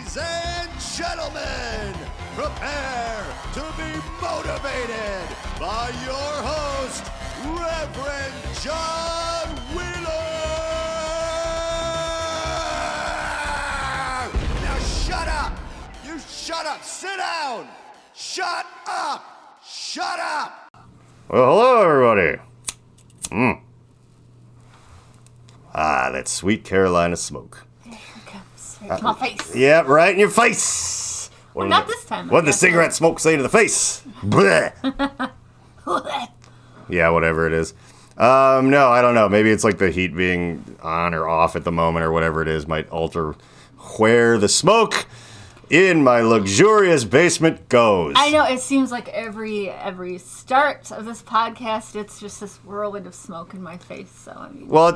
Ladies and gentlemen, prepare to be motivated by your host, Reverend John Wheeler! Now shut up! You shut up! Sit down! Shut up! Shut up! Well, hello, everybody. That sweet Carolina smoke. Right to my face. Yeah, right in your face. Well, not this time. What did the cigarette smoke say to the face? Blech. Yeah, whatever it is. No, I don't know. Maybe it's like the heat being on or off at the moment or whatever it is might alter where the smoke in my luxurious basement goes. I know, it seems like every start of this podcast, it's just this whirlwind of smoke in my face. So I mean, well,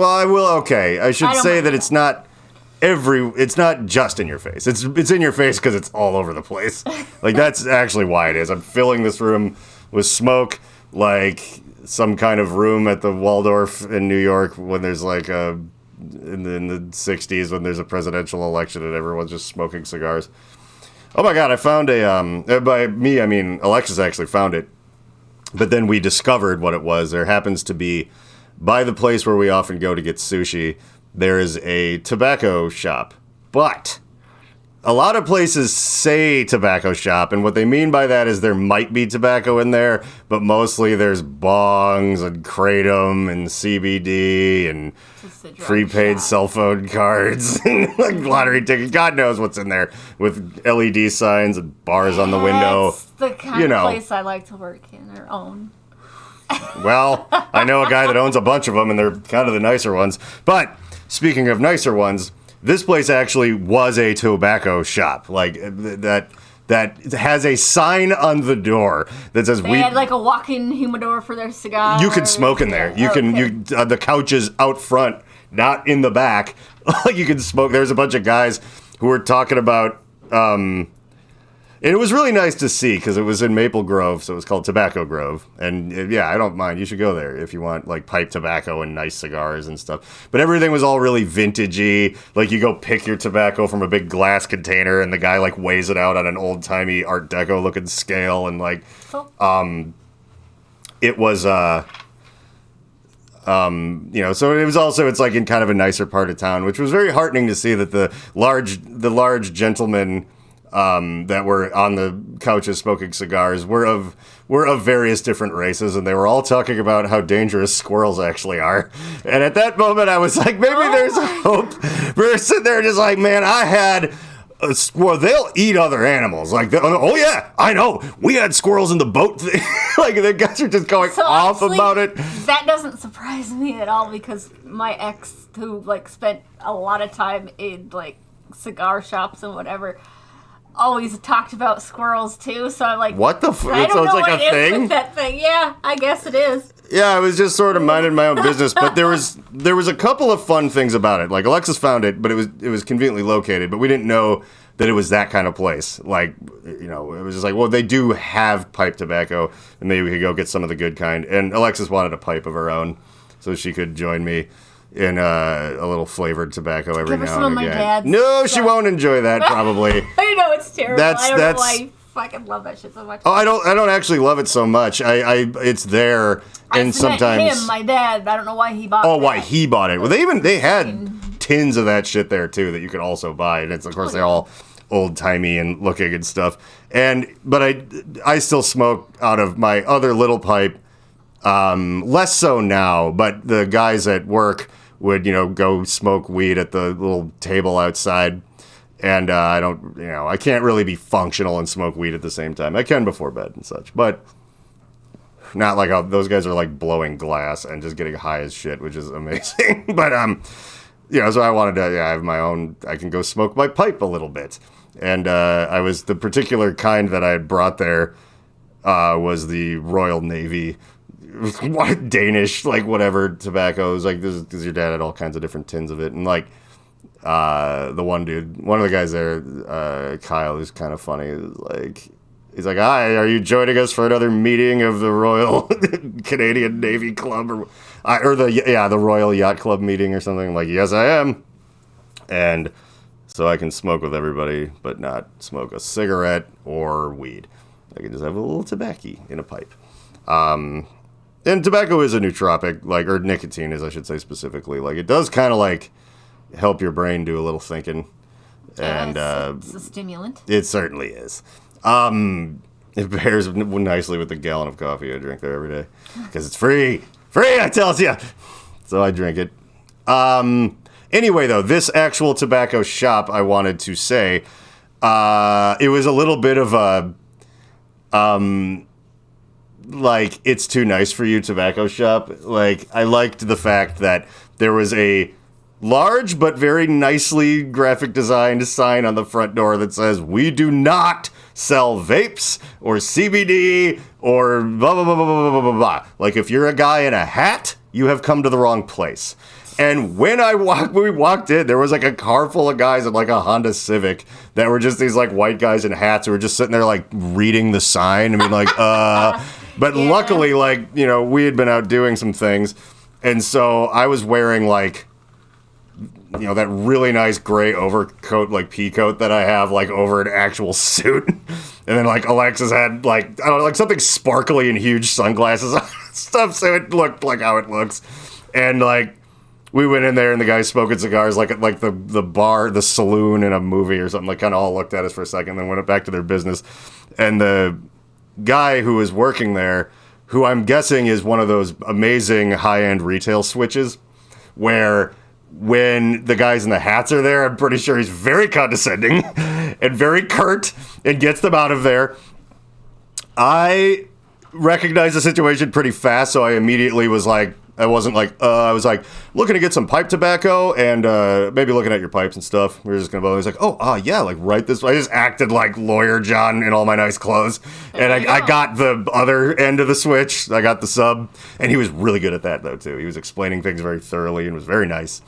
I will. Okay, I should say that it's not just in your face. It's in your face because it's all over the place. Like, that's actually why it is. I'm filling this room with smoke, like some kind of room at the Waldorf in New York when there's like in the 60s when there's a presidential election and everyone's just smoking cigars. Oh my God, I found by me, I mean, Alexis actually found it. But then we discovered what it was. There happens to be, by the place where we often go to get sushi, there is a tobacco shop. But a lot of places say tobacco shop, and what they mean by that is there might be tobacco in there, but mostly there's bongs and kratom and CBD and prepaid cell phone cards and like lottery tickets. God knows what's in there with LED signs and bars on the window. That's the kind of place I like to work in or own. Well, I know a guy that owns a bunch of them, and they're kind of the nicer ones. But speaking of nicer ones, this place actually was a tobacco shop, like that has a sign on the door that says they had like a walk-in humidor for their cigars. You can smoke in there. You can. The couch is out front, not in the back. You can smoke. There's a bunch of guys who were talking about. And it was really nice to see because it was in Maple Grove, so it was called Tobacco Grove. And yeah, I don't mind. You should go there if you want like pipe tobacco and nice cigars and stuff. But everything was all really vintagey. Like you go pick your tobacco from a big glass container, and the guy like weighs it out on an old timey Art Deco looking scale, and like, it was so it was also, it's like in kind of a nicer part of town, which was very heartening to see that the large gentlemen that were on the couches smoking cigars were of various different races, and they were all talking about how dangerous squirrels actually are. And at that moment, I was like, maybe there's hope. We're sitting there just like, man, I had a squirrel. They'll eat other animals. Like, oh yeah, I know. We had squirrels in the boat. Like, the guys are just going off about it. That doesn't surprise me at all because my ex, who like spent a lot of time in like cigar shops and whatever, always talked about squirrels too, so I'm like, what the I don't know what it is with that thing. Yeah, I guess it is. Yeah, I was just sort of minding my own business, but there was a couple of fun things about it. Like, Alexis found it, but it was conveniently located, but we didn't know that it was that kind of place. Like, it was just like, well, they do have pipe tobacco, and maybe we could go get some of the good kind. And Alexis wanted a pipe of her own, so she could join me in a little flavored tobacco every now and again. Give her some of my dad's No, she won't enjoy that, probably. I know, it's terrible. I don't know why you fucking love that shit so much. Oh, I don't actually love it so much. It's there, and sometimes him, my dad. I don't know why he bought it. Oh, why he bought it? Well, they had tins of that shit there too that you could also buy, and it's of course they're all old timey and looking and stuff. But I still smoke out of my other little pipe. Less so now, but the guys at work would, go smoke weed at the little table outside. And I can't really be functional and smoke weed at the same time. I can before bed and such, but not like how those guys are like blowing glass and just getting high as shit, which is amazing. But, so I wanted to have my own, I can go smoke my pipe a little bit. And I was, the particular kind that I had brought there was the Royal Navy Danish, like whatever tobaccos, like this, because your dad had all kinds of different tins of it, and like one of the guys there, Kyle, who's kind of funny, he's like, hi, are you joining us for another meeting of the Royal Canadian Navy Club or the Royal Yacht Club meeting or something? I'm like, yes, I am. And So I can smoke with everybody, but not smoke a cigarette or weed. I can just have a little tobacco in a pipe. And tobacco is a nootropic, like, or nicotine is, I should say specifically. Like, it does kind of like help your brain do a little thinking. And it's a stimulant. It certainly is. It pairs nicely with the gallon of coffee I drink there every day. Because it's free. Free, I tell you. So I drink it. Anyway, though, this actual tobacco shop, I wanted to say, it was a little bit of a, like, it's too nice for you tobacco shop. Like, I liked the fact that there was a large but very nicely graphic designed sign on the front door that says, "We do not sell vapes or CBD or blah, blah, blah, blah, blah, blah, blah, blah." Like, if you're a guy in a hat, you have come to the wrong place. And when we walked in, there was like a car full of guys in like a Honda Civic that were just these like white guys in hats who were just sitting there like reading the sign. I mean, like, but yeah. Luckily, like, you know, we had been out doing some things. And so I was wearing like, you know, that really nice gray overcoat, like pea coat that I have, like, over an actual suit. And then, like, Alexis had, like, I don't know, like, something sparkly and huge sunglasses on stuff, so it looked like how it looks. And, like, we went in there, and the guys smoking cigars, like the bar, the saloon in a movie or something, like, kind of all looked at us for a second, then went back to their business. And the guy who was working there, who I'm guessing is one of those amazing high-end retail switches, where when the guys in the hats are there, I'm pretty sure he's very condescending and very curt and gets them out of there. I recognized the situation pretty fast, so I immediately was like, I was like, looking to get some pipe tobacco and maybe looking at your pipes and stuff. We were just going to go. He's like, yeah, like right this way. I just acted like Lawyer John in all my nice clothes. And I got the other end of the switch. I got the sub. And he was really good at that, though, too. He was explaining things very thoroughly and was very nice.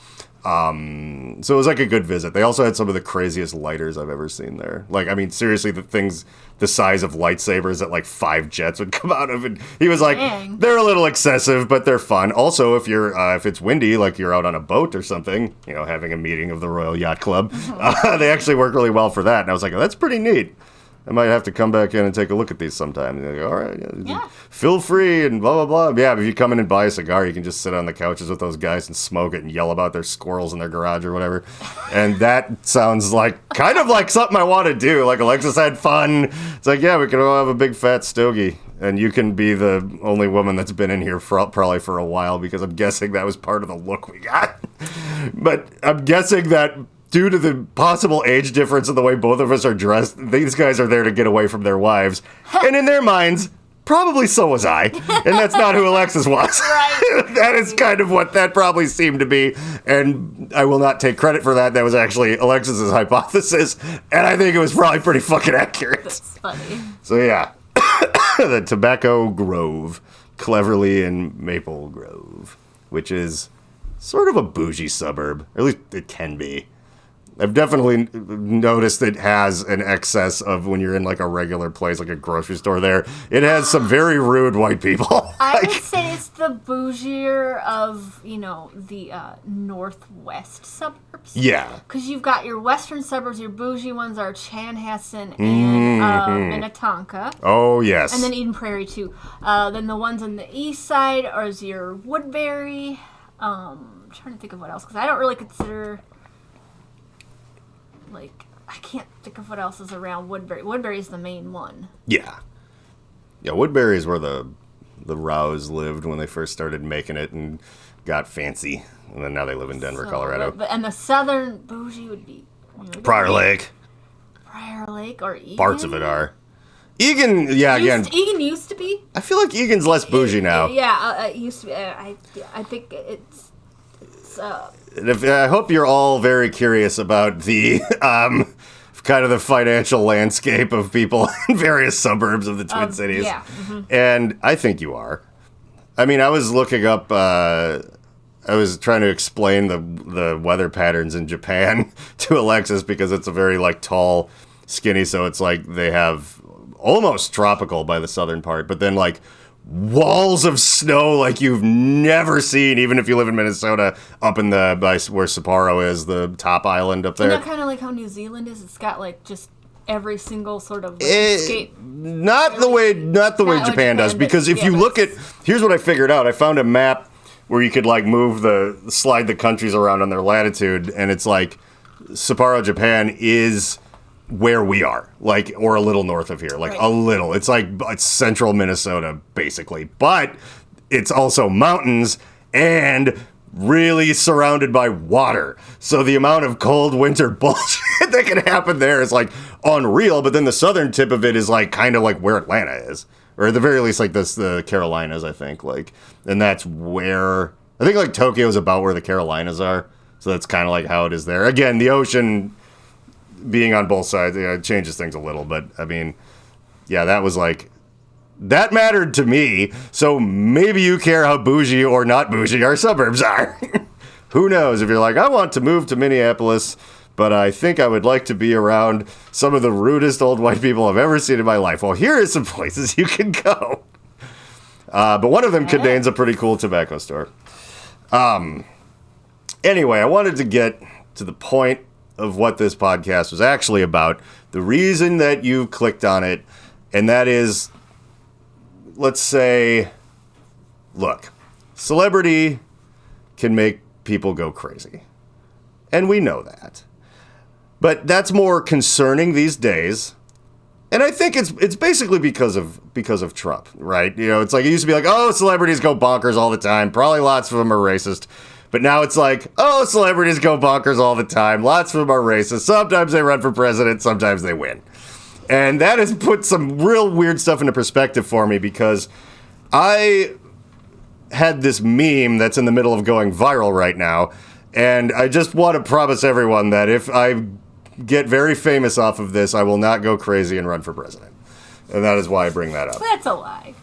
So it was like a good visit. They also had some of the craziest lighters I've ever seen there. Like, I mean, seriously, the things the size of lightsabers that like 5 jets would come out of. And he was like, Dang. They're a little excessive, but they're fun. Also, if you're if it's windy, like you're out on a boat or something, you know, having a meeting of the Royal Yacht Club, they actually work really well for that. And I was like, that's pretty neat. I might have to come back in and take a look at these sometime. And they go, all right, yeah. Feel free and blah, blah, blah. Yeah, if you come in and buy a cigar, you can just sit on the couches with those guys and smoke it and yell about their squirrels in their garage or whatever. And that sounds like kind of like something I want to do. Like Alexis had fun. It's like, yeah, we can all have a big fat stogie. And you can be the only woman that's been in here probably for a while, because I'm guessing that was part of the look we got. But I'm guessing that due to the possible age difference in the way both of us are dressed, these guys are there to get away from their wives. And in their minds, probably so was I. And that's not who Alexis was. Right. That is kind of what that probably seemed to be. And I will not take credit for that. That was actually Alexis's hypothesis. And I think it was probably pretty fucking accurate. That's funny. So yeah, the Tobacco Grove, Cleverly in Maple Grove, which is sort of a bougie suburb. Or at least it can be. I've definitely noticed it has an excess of when you're in like a regular place, like a grocery store there. It has some very rude white people. I would say it's the bougier of, you know, the northwest suburbs. Yeah. Because you've got your western suburbs, your bougie ones are Chanhassen and Minnetonka. Oh, yes. And then Eden Prairie, too. Then the ones on the east side are your Woodbury. I'm trying to think of what else, because I don't really consider... Like, I can't think of what else is around Woodbury. Woodbury is the main one. Yeah. Yeah, Woodbury is where the Rows lived when they first started making it and got fancy. And then now they live in Denver, Colorado. And the southern bougie would be... Prior Lake. Prior Lake or Egan? Parts of it are. Egan, yeah, again... Egan used to be? I feel like Egan's less bougie now. Yeah, it used to be. I think it's I hope you're all very curious about the kind of the financial landscape of people in various suburbs of the Twin Cities. Yeah. Mm-hmm. And I think you are. I mean, I was looking up, I was trying to explain the weather patterns in Japan to Alexis, because it's a very like tall, skinny, so it's like they have almost tropical by the southern part, but then like walls of snow like you've never seen, even if you live in Minnesota, up in by where Sapporo is, the top island up there. Isn't that kind of like how New Zealand is? It's got like just every single sort of landscape. Not the way Japan does, because if you look at, here's what I figured out. I found a map where you could like slide the countries around on their latitude, and it's like Sapporo, Japan is where we are, like, or a little north of here, like a little. It's like it's central Minnesota, basically, but it's also mountains and really surrounded by water. So the amount of cold winter bullshit that can happen there is like unreal. But then the southern tip of it is like kind of like where Atlanta is, or at the very least like the Carolinas, I think. Like, and that's where I think like Tokyo is about where the Carolinas are. So that's kind of like how it is there. Again, the ocean being on both sides, it changes things a little. But I mean, yeah, that was like, that mattered to me. So maybe you care how bougie or not bougie our suburbs are. Who knows? If you're like, I want to move to Minneapolis, but I think I would like to be around some of the rudest old white people I've ever seen in my life. Well, here are some places you can go. But one of them contains a pretty cool tobacco store. Anyway, I wanted to get to the point of what this podcast was actually about. The reason that you clicked on it, and that is, let's say, look, celebrity can make people go crazy. And we know that. But that's more concerning these days. And I think it's basically because of Trump, right? You know, it's like it used to be like, oh, celebrities go bonkers all the time. Probably lots of them are racist. But now it's like, oh, celebrities go bonkers all the time. Lots of them are racist. Sometimes they run for president. Sometimes they win. And that has put some real weird stuff into perspective for me, because I had this meme that's in the middle of going viral right now. And I just want to promise everyone that if I get very famous off of this, I will not go crazy and run for president. And that is why I bring that up. That's a lie.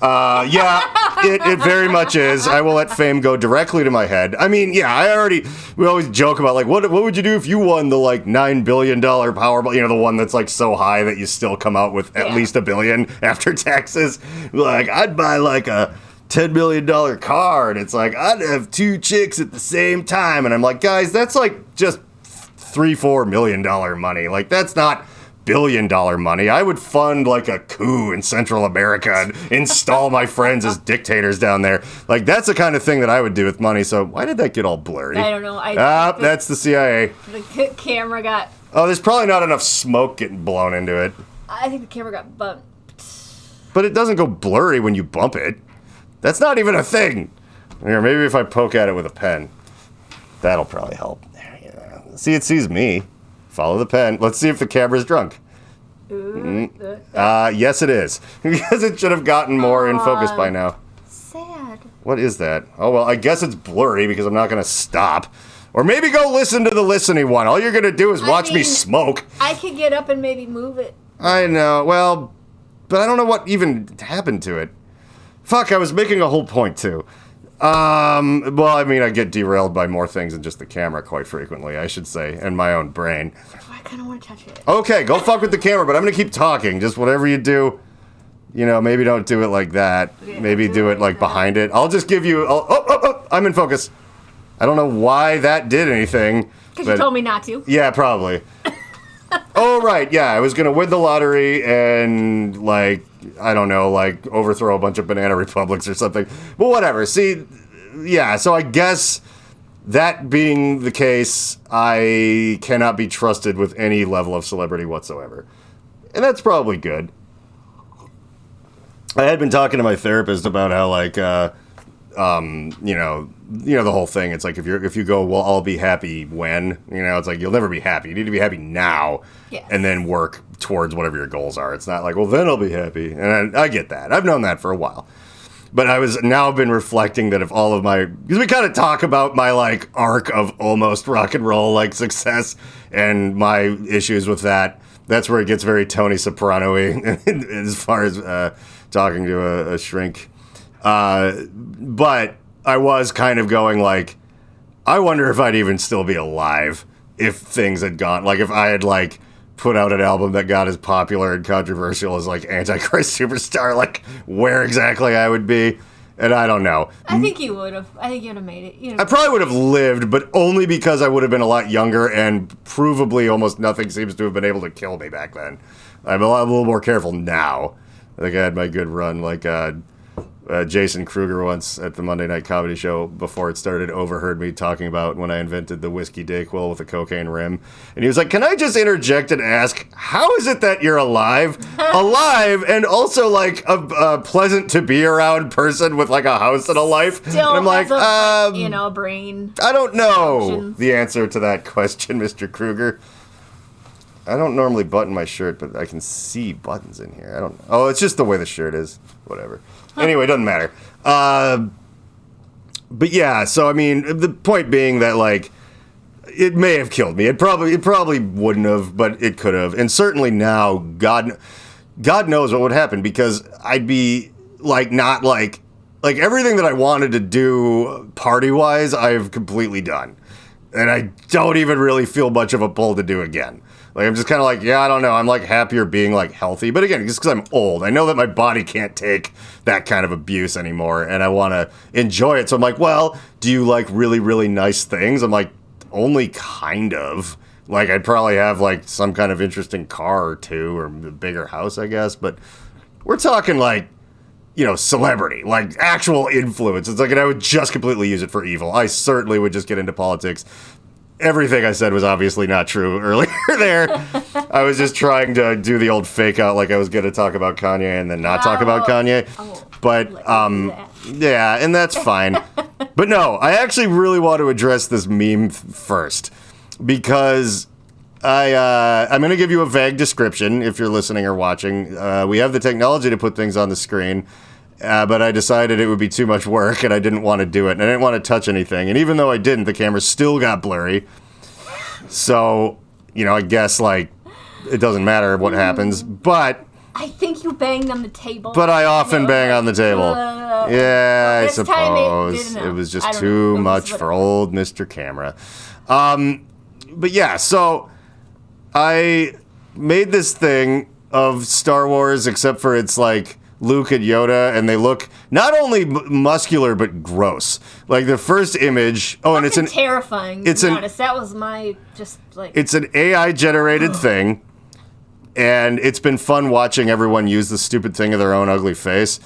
Yeah, it very much is. I will let fame go directly to my head. I mean, yeah, we always joke about, like, what would you do if you won the, like, $9 billion Powerball? You know, the one that's, like, so high that you still come out with at least $1 billion after taxes. Like, I'd buy, like, a $10 million car, and it's like, I'd have 2 chicks at the same time. And I'm like, guys, that's, like, just $3-4 million money. Like, that's not $1 billion money. I would fund like a coup in Central America and install my friends as dictators down there. Like, that's the kind of thing that I would do with money. So why did that get all blurry? I don't know. That's the CIA. The camera got... Oh, there's probably not enough smoke getting blown into it. I think the camera got bumped. But it doesn't go blurry when you bump it. That's not even a thing. Here, maybe if I poke at it with a pen, that'll probably help. See, it sees me. Follow the pen. Let's see if the camera's drunk. Yes, it is. Because it should have gotten more in focus by now. Sad. What is that? Oh, well, I guess it's blurry because I'm not going to stop. Or maybe go listen to the listening one. All you're going to do is watch me smoke. I could get up and maybe move it. I know. Well, but I don't know what even happened to it. Fuck, I was making a whole point, too. Well, I mean, I get derailed by more things than just the camera quite frequently, I should say, and my own brain. I kind of want to touch it. Okay, go fuck with the camera, but I'm going to keep talking. Just whatever you do, you know, maybe don't do it like that. Yeah, maybe do it like behind it. I'll just give you, I'm in focus. I don't know why that did anything. Because you told me not to. Yeah, probably. Oh, right, yeah, I was going to win the lottery and, like, I don't know, like, overthrow a bunch of banana republics or something. But whatever. See, yeah, so I guess that being the case, I cannot be trusted with any level of celebrity whatsoever. And that's probably good. I had been talking to my therapist about how, like, you know, the whole thing. It's like if you go, well, I'll be happy when, you know, it's like you'll never be happy. You need to be happy now, and then work towards whatever your goals are. It's not like, well, then I'll be happy. And I get that. I've known that for a while. But I've been reflecting that if all of because we kind of talk about my, like, arc of almost rock and roll, like, success and my issues with that. That's where it gets very Tony Soprano-y as far as talking to a shrink. But I was kind of going, like, I wonder if I'd even still be alive if things had gone, like, if I had, like, put out an album that got as popular and controversial as like Antichrist Superstar, like where exactly I would be. And I don't know. I think you would have. I think you'd have made it. I probably would have lived, but only because I would have been a lot younger, and provably almost nothing seems to have been able to kill me back then. I'm a little more careful now. I think I had my good run, like Jason Kruger once at the Monday Night Comedy Show before it started overheard me talking about when I invented the whiskey Dayquil with a cocaine rim. And he was like, can I just interject and ask, how is it that you're alive? Alive and also like a pleasant to be around person with like a house and a life? Still and I'm like, a brain. I don't know functions. the answer to that question, Mr. Kruger. I don't normally button my shirt, but I can see buttons in here. I don't know. Oh, it's just the way the shirt is. Whatever. Anyway, it doesn't matter. But yeah, so I mean, the point being that like it may have killed me. It probably wouldn't have, but it could have. And certainly now, God knows what would happen, because I'd be like not like everything that I wanted to do party wise, I've completely done, and I don't even really feel much of a pull to do again. Like, I'm just kind of like, yeah, I don't know. I'm, like, happier being, like, healthy. But again, just because I'm old. I know that my body can't take that kind of abuse anymore, and I want to enjoy it. So I'm like, well, do you like really, really nice things? I'm like, only kind of. Like, I'd probably have, like, some kind of interesting car or two, or a bigger house, I guess. But we're talking, like, you know, celebrity, like, actual influence. It's like, and I would just completely use it for evil. I certainly would just get into politics. Everything I said was obviously not true earlier there. I was just trying to do the old fake out like I was going to talk about Kanye and then not talk about Kanye. But, yeah, and that's fine. But no, I actually really want to address this meme first, because I'm going to give you a vague description if you're listening or watching. We have the technology to put things on the screen. But I decided it would be too much work, and I didn't want to do it, and I didn't want to touch anything. And even though I didn't, the camera still got blurry. So, you know, I guess, like, it doesn't matter what happens. But I think you banged on the table. But I often bang on the table. Yeah, I suppose. It was just too much for old Mr. Camera. But yeah, so I made this thing of Star Wars, except for it's, like, Luke and Yoda, and they look not only muscular but gross. Like the first image. Oh, and it's terrifying. It's that was my just like. It's an AI generated thing, and it's been fun watching everyone use the stupid thing of their own ugly face.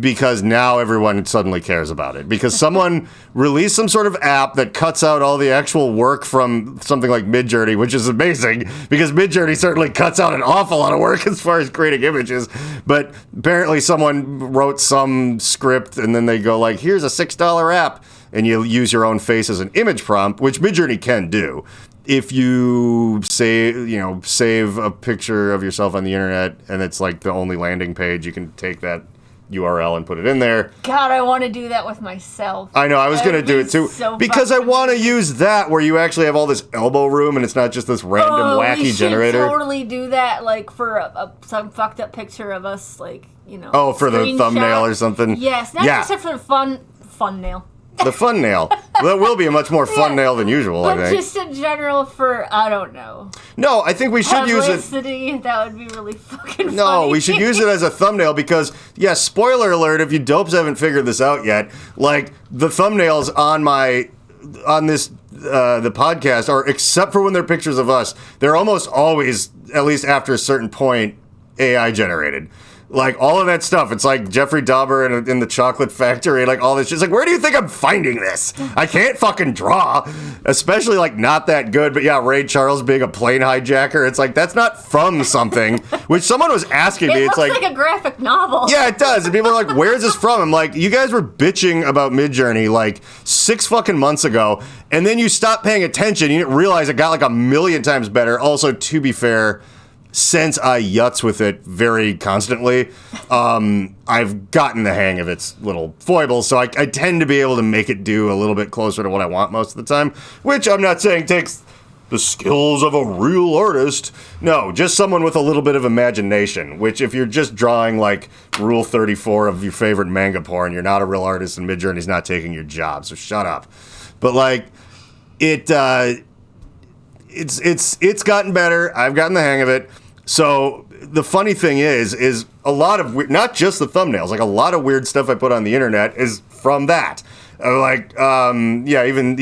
Because now everyone suddenly cares about it. Because someone released some sort of app that cuts out all the actual work from something like Midjourney, which is amazing, because Midjourney certainly cuts out an awful lot of work as far as creating images. But apparently someone wrote some script and then they go like, here's a $6 app, and you use your own face as an image prompt, which Midjourney can do. If you save a picture of yourself on the internet and it's like the only landing page, you can take that URL and put it in there. God, I want to do that with myself. I know, I was going to do it too. So because I want to use that where you actually have all this elbow room and it's not just this random wacky generator. We should totally do that, like for some fucked up picture of us, like, you know. Oh, for the thumbnail or something? Yes, not just for the fun nail. The fun nail. That will be a much more fun nail than usual, I think. But just in general for, I don't know. No, I think we should use it. That would be really fucking funny. No, we should use it as a thumbnail because, yeah, spoiler alert, if you dopes haven't figured this out yet, like, the thumbnails on the podcast are, except for when they're pictures of us, they're almost always, at least after a certain point, AI generated. Like, all of that stuff. It's like Jeffrey Dahmer in the Chocolate Factory, like, all this shit. It's like, where do you think I'm finding this? I can't fucking draw. Especially, like, not that good. But, yeah, Ray Charles being a plane hijacker. It's like, that's not from something. Which someone was asking me. It looks like a graphic novel. Yeah, it does. And people are like, where's this from? I'm like, you guys were bitching about Midjourney, like, 6 fucking months ago. And then you stopped paying attention. You didn't realize it got, like, 1,000,000 times better. Also, to be fair, since I yutz with it very constantly, I've gotten the hang of its little foibles, so I tend to be able to make it do a little bit closer to what I want most of the time, which I'm not saying takes the skills of a real artist. No, just someone with a little bit of imagination, which if you're just drawing like Rule 34 of your favorite manga porn, you're not a real artist and Midjourney's not taking your job, so shut up. But like, it's gotten better. I've gotten the hang of it. So the funny thing is a lot of not just the thumbnails, like a lot of weird stuff I put on the internet is from that. Even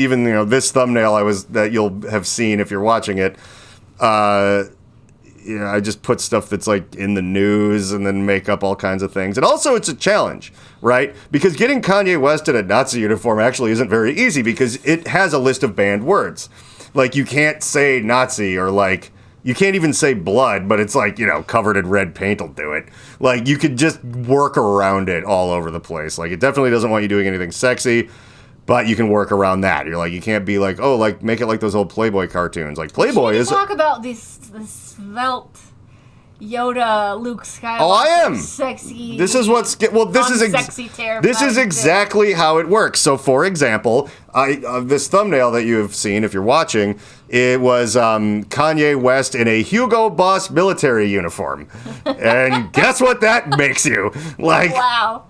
this thumbnail that you'll have seen if you're watching it. I just put stuff that's like in the news and then make up all kinds of things. And also it's a challenge, right? Because getting Kanye West in a Nazi uniform actually isn't very easy because it has a list of banned words. Like you can't say Nazi or like, you can't even say blood, but it's like, covered in red paint will do it. Like you could just work around it all over the place. Like it definitely doesn't want you doing anything sexy, but you can work around that. You're like, you can't be like, oh, like make it like those old Playboy cartoons. Like Playboy is talk about this svelte Yoda Luke Skywalker. Oh, I am sexy. This is what's this is exactly how it works. So, for example, this thumbnail that you have seen, if you're watching, it was Kanye West in a Hugo Boss military uniform, and guess what that makes you like? Wow.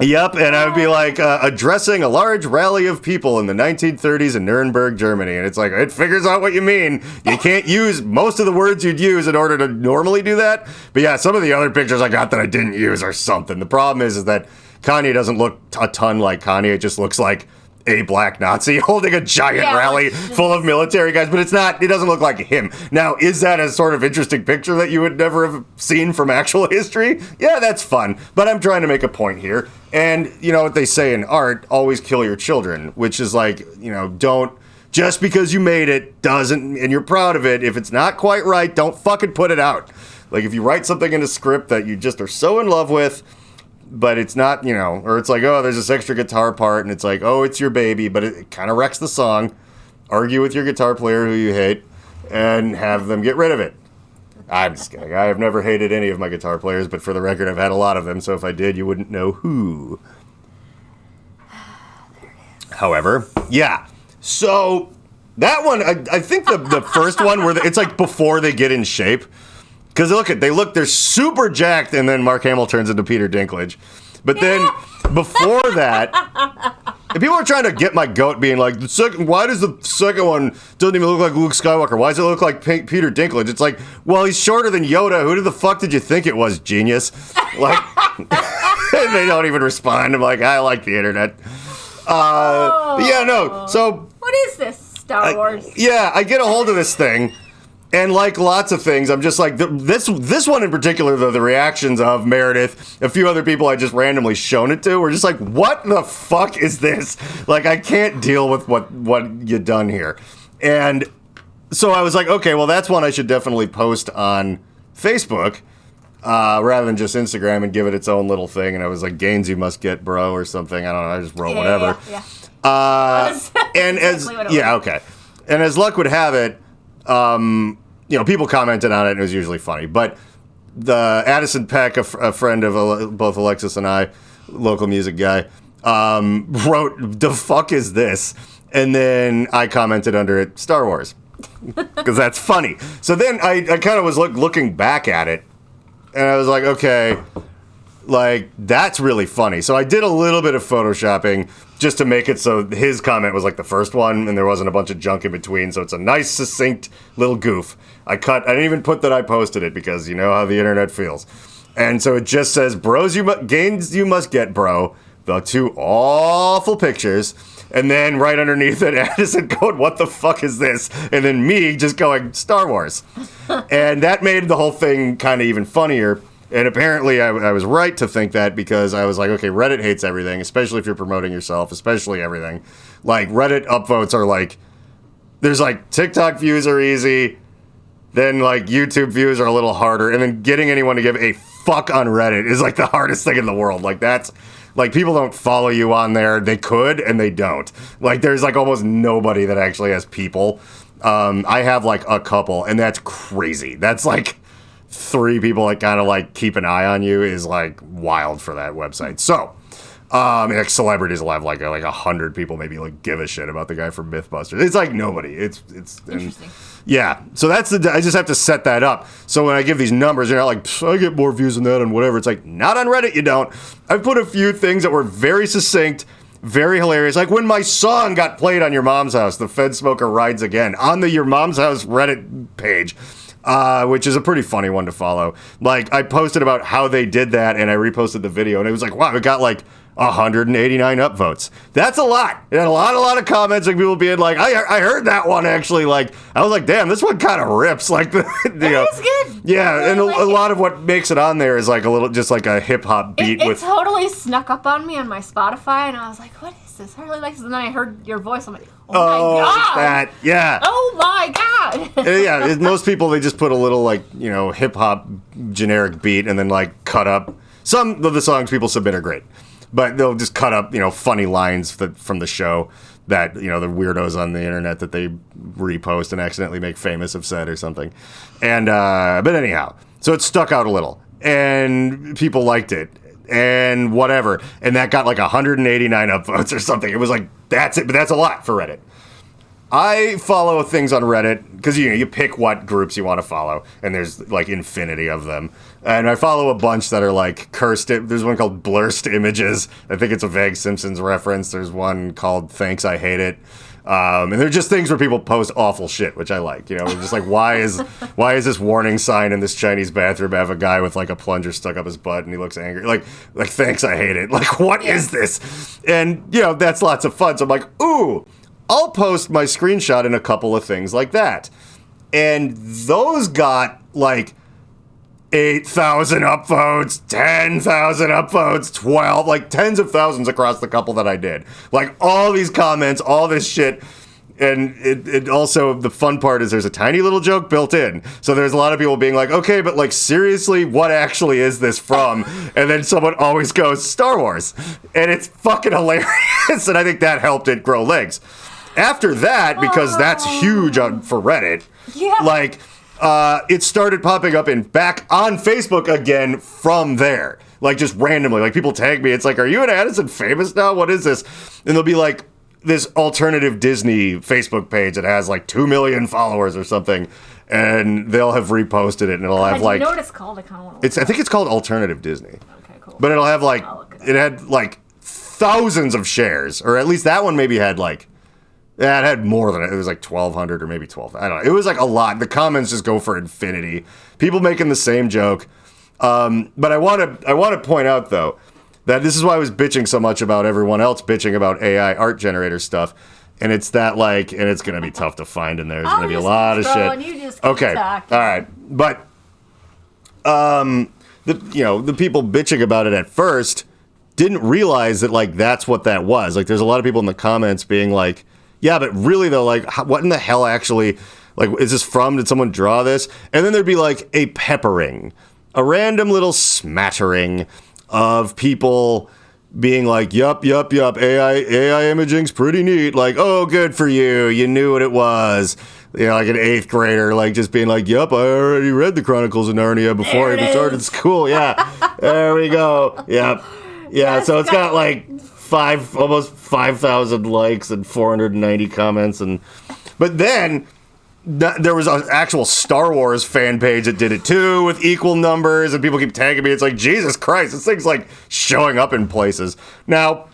Yep, and I would be like addressing a large rally of people in the 1930s in Nuremberg, Germany. And it's like, it figures out what you mean. You can't use most of the words you'd use in order to normally do that. But yeah, some of the other pictures I got that I didn't use are something. The problem is that Kanye doesn't look a ton like Kanye. It just looks like a black Nazi holding a giant rally full of military guys, but it doesn't look like him. Now, is that a sort of interesting picture that you would never have seen from actual history? Yeah, that's fun, but I'm trying to make a point here. And you know what they say in art, always kill your children, which is like, don't, just because you made it doesn't, and you're proud of it, if it's not quite right, don't fucking put it out. Like if you write something in a script that you just are so in love with, but it's not, or it's like, oh, there's this extra guitar part, and it's like, oh, it's your baby, but it kind of wrecks the song. Argue with your guitar player who you hate, and have them get rid of it. I'm just kidding. I have never hated any of my guitar players, but for the record, I've had a lot of them, so if I did, you wouldn't know who. However, yeah. So, that one, I think the first one, where it's like before they get in shape. Because they're super jacked, and then Mark Hamill turns into Peter Dinklage. But then, before that, and people are trying to get my goat being like, why does the second one doesn't even look like Luke Skywalker? Why does it look like Peter Dinklage? It's like, well, he's shorter than Yoda. Who the fuck did you think it was, genius? Like, they don't even respond. I'm like, I like the internet. Yeah, no. So, what is this, Star Wars? I get a hold of this thing. And like lots of things, I'm just like, this one in particular, though, the reactions of Meredith, a few other people I just randomly shown it to, were just like, what the fuck is this? Like, I can't deal with what you done here. And so I was like, okay, well, that's one I should definitely post on Facebook rather than just Instagram and give it its own little thing. And I was like, gains you must get, bro, or something. I don't know, I just wrote whatever. Okay. And as luck would have it, people commented on it, and it was usually funny. But the Addison Peck, a friend of both Alexis and I, local music guy, wrote, "The fuck is this?" And then I commented under it, "Star Wars," because that's funny. So then I kind of was looking back at it, and I was like, okay, like that's really funny. So I did a little bit of photoshopping just to make it so his comment was like the first one, and there wasn't a bunch of junk in between, so it's a nice, succinct little goof. I didn't even put that I posted it, because you know how the internet feels. And so it just says, gains you must get, bro. The two awful pictures. And then right underneath it, Addison going, what the fuck is this? And then me just going, Star Wars. And that made the whole thing kind of even funnier. And apparently I was right to think that, because I was like, okay, Reddit hates everything, especially if you're promoting yourself, especially everything. Like, Reddit upvotes are like, there's like TikTok views are easy, then like YouTube views are a little harder, and then getting anyone to give a fuck on Reddit is like the hardest thing in the world. Like, that's, like, people don't follow you on there. They could, and they don't. Like, there's like almost nobody that actually has people. I have like a couple, and that's crazy. That's like 3 people that kind of like keep an eye on you is like wild for that website. So, like celebrities will have like 100 people maybe like give a shit about the guy from Mythbusters. It's like nobody. It's interesting. Yeah. So I just have to set that up. So when I give these numbers, you're not like, I get more views than that on whatever. It's like, not on Reddit, you don't. I've put a few things that were very succinct, Very hilarious. Like when my song got played on Your Mom's House, The Fed Smoker Rides Again, on the Your Mom's House Reddit page, which is a pretty funny one to follow. Like, I posted about how they did that, and I reposted the video, and it was like, wow, it got like 189 upvotes. That's a lot. It had a lot of comments, like people being like, I heard that one actually. Like, I was like, damn, this one kind of rips. Like, It is good. Yeah, and like a lot of what makes it on there is like a little, just like a hip hop beat it totally snuck up on me on my Spotify, and I was like, what is this? I really like this. And then I heard your voice. I'm like, oh my God. That, yeah. Oh my God. Yeah, most people, they just put a little like, hip hop generic beat and then like cut up. Some of the songs people submit are great. But they'll just cut up, funny lines from the show that, the weirdos on the internet that they repost and accidentally make famous have said or something. And, but anyhow, so it stuck out a little. And people liked it. And whatever. And that got like 189 upvotes or something. It was like, that's it. But that's a lot for Reddit. I follow things on Reddit because you pick what groups you want to follow, and there's like infinity of them. And I follow a bunch that are like cursed. There's one called Blurst Images. I think it's a vague Simpsons reference. There's one called Thanks I Hate It. And they're just things where people post awful shit, which I like. They're just like, why is this warning sign in this Chinese bathroom have a guy with like a plunger stuck up his butt and he looks angry? Like thanks I hate it. Like, what is this? And that's lots of fun. So I'm like, ooh. I'll post my screenshot in a couple of things like that. And those got like 8,000 upvotes, 10,000 upvotes, 12, like tens of thousands across the couple that I did. Like all these comments, all this shit. And it also, the fun part is there's a tiny little joke built in. So there's a lot of people being like, okay, but like seriously, what actually is this from? And then someone always goes, Star Wars. And it's fucking hilarious. And I think that helped it grow legs. After that, because that's huge for Reddit, like, it started popping up back on Facebook again from there. Like, just randomly. Like, people tag me. It's like, are you and Addison famous now? What is this? And they'll be like, this alternative Disney Facebook page that has like 2 million followers or something. And they'll have reposted it, and it'll have like... You know what it's called? I kind of want to I think it's called Alternative Disney. Okay, cool. But it'll have like... It had like thousands of shares. Or at least that one maybe had like... Yeah, it had more than it. It was like 1,200 or maybe 12. I don't know. It was like a lot. The comments just go for infinity. People making the same joke. But I want to point out though that this is why I was bitching so much about everyone else bitching about AI art generator stuff. And it's that like, and it's gonna be tough to find in there. There's gonna be a lot of shit. You just keep okay, talking. all right, but the people bitching about it at first didn't realize that like that's what that was. Like, there's a lot of people in the comments being like, yeah, but really though, like, what in the hell actually, like, is this from? Did someone draw this? And then there'd be like a peppering, a random little smattering of people being like, yup, AI imaging's pretty neat. Like, oh, good for you. You knew what it was. Like an 8th grader, like just being like, yup, I already read the Chronicles of Narnia before I even started school. Yeah, there we go. Yep. Yeah, yes, so it's got like almost 5,000 likes and 490 comments, but then there was an actual Star Wars fan page that did it too with equal numbers, and people keep tagging me. It's like, Jesus Christ, this thing's like showing up in places. Now,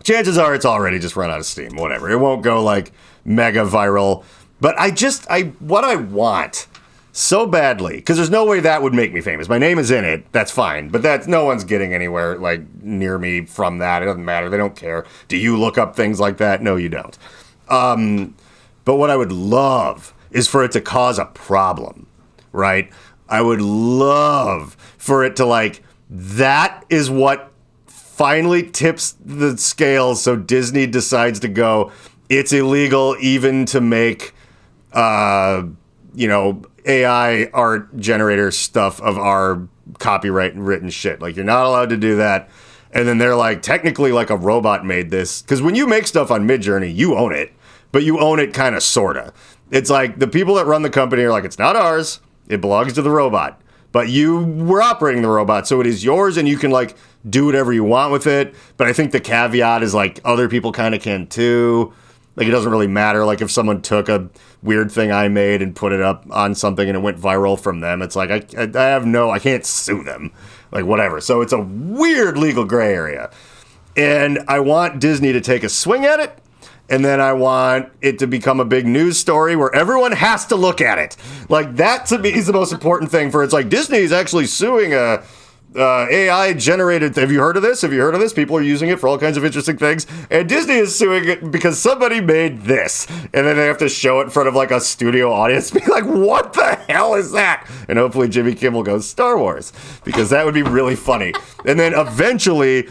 chances are it's already just run out of steam. Whatever, it won't go like mega viral. But what I want so badly, because there's no way that would make me famous. My name is in it. That's fine. But no one's getting anywhere like near me from that. It doesn't matter. They don't care. Do you look up things like that? No, you don't. But what I would love is for it to cause a problem, right? I would love for it to like, that is what finally tips the scales so Disney decides to go, it's illegal even to make, AI art generator stuff of our copyright written shit. Like, you're not allowed to do that. And then they're like, technically, like a robot made this. Because when you make stuff on Midjourney, you own it. But you own it kind of, sort of. It's like the people that run the company are like, it's not ours. It belongs to the robot. But you were operating the robot, so it is yours, and you can, like, do whatever you want with it. But I think the caveat is, like, other people kind of can, too. Like, it doesn't really matter. Like, if someone took a weird thing I made and put it up on something and it went viral from them, it's like, I can't sue them. Like, whatever. So it's a weird legal gray area. And I want Disney to take a swing at it. And then I want it to become a big news story where everyone has to look at it. Like, that to me is the most important thing for it's like Disney's actually suing a AI generated. Have you heard of this? Have you heard of this? People are using it for all kinds of interesting things. And Disney is suing it because somebody made this. And then they have to show it in front of like a studio audience. Be like, what the hell is that? And hopefully Jimmy Kimmel goes Star Wars, because that would be really funny. And then eventually,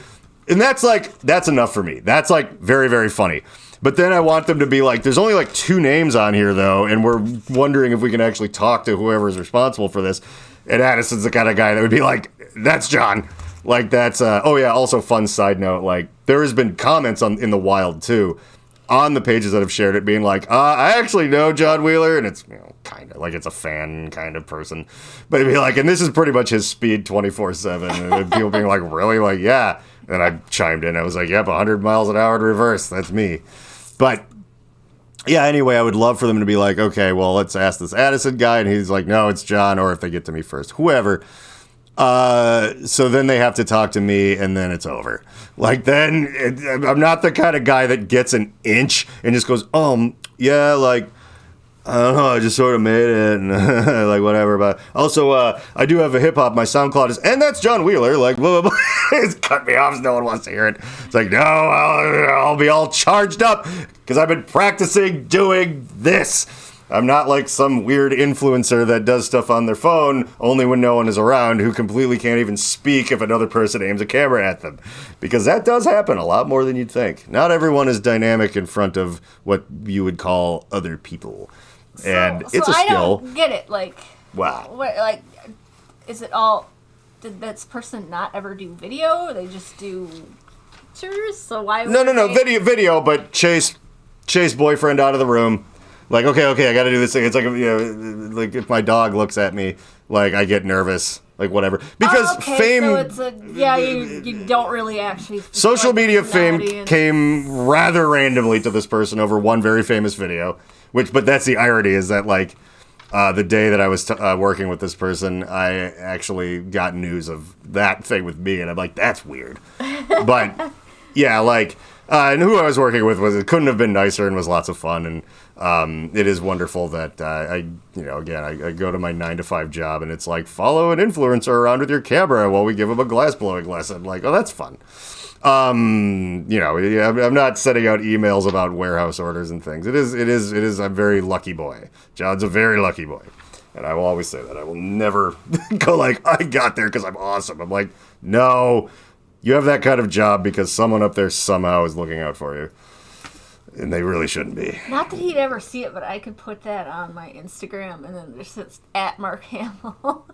and that's enough for me. That's like very, very funny. But then I want them to be like, there's only like 2 names on here though. And we're wondering if we can actually talk to whoever is responsible for this. And Addison's the kind of guy that would be like, that's John. Like, that's, oh yeah, also fun side note, like, there has been comments in the wild, too, on the pages that have shared it, being like, I actually know John Wheeler, and it's, kind of, like, it's a fan kind of person. But it'd be like, and this is pretty much his speed 24/7, and people being like, really? Like, yeah. And I chimed in, I was like, yep, 100 miles an hour in reverse, that's me. But yeah, anyway, I would love for them to be like, okay, well, let's ask this Addison guy. And he's like, no, it's John. Or if they get to me first, whoever. So then they have to talk to me and then it's over. Like, then I'm not the kind of guy that gets an inch and just goes, yeah, like, I don't know, I just sort of made it and like whatever. But also, I do have a hip hop. My SoundCloud is, and that's John Wheeler. Like, blah, blah, blah. It's cut me off. No one wants to hear it. It's like, no, I'll be all charged up because I've been practicing doing this. I'm not like some weird influencer that does stuff on their phone only when no one is around, who completely can't even speak if another person aims a camera at them. Because that does happen a lot more than you'd think. Not everyone is dynamic in front of what you would call other people. And it's a skill. I don't get it. Like, wow. What, like, is it all? Did this person not ever do video? They just do pictures. So why? No. Video. But chase boyfriend out of the room. Like, okay, I got to do this thing. It's like, like if my dog looks at me, like I get nervous, like whatever. Because fame. So it's you don't really actually. Social media fame came rather randomly to this person over one very famous video. But that's the irony, is that like the day that I was working with this person, I actually got news of that thing with me, and I'm like, that's weird. But yeah, like, and who I was working with it couldn't have been nicer and was lots of fun, and it is wonderful that I go to my 9-to-5 job, and it's like, follow an influencer around with your camera while we give him a glass blowing lesson. Like, oh, that's fun. I'm not sending out emails about warehouse orders and things. It is a very lucky boy. John's a very lucky boy. And I will always say that. I will never go like, I got there because I'm awesome. I'm like, no, you have that kind of job because someone up there somehow is looking out for you. And they really shouldn't be. Not that he'd ever see it, but I could put that on my Instagram, and then there's this at Mark Hamill.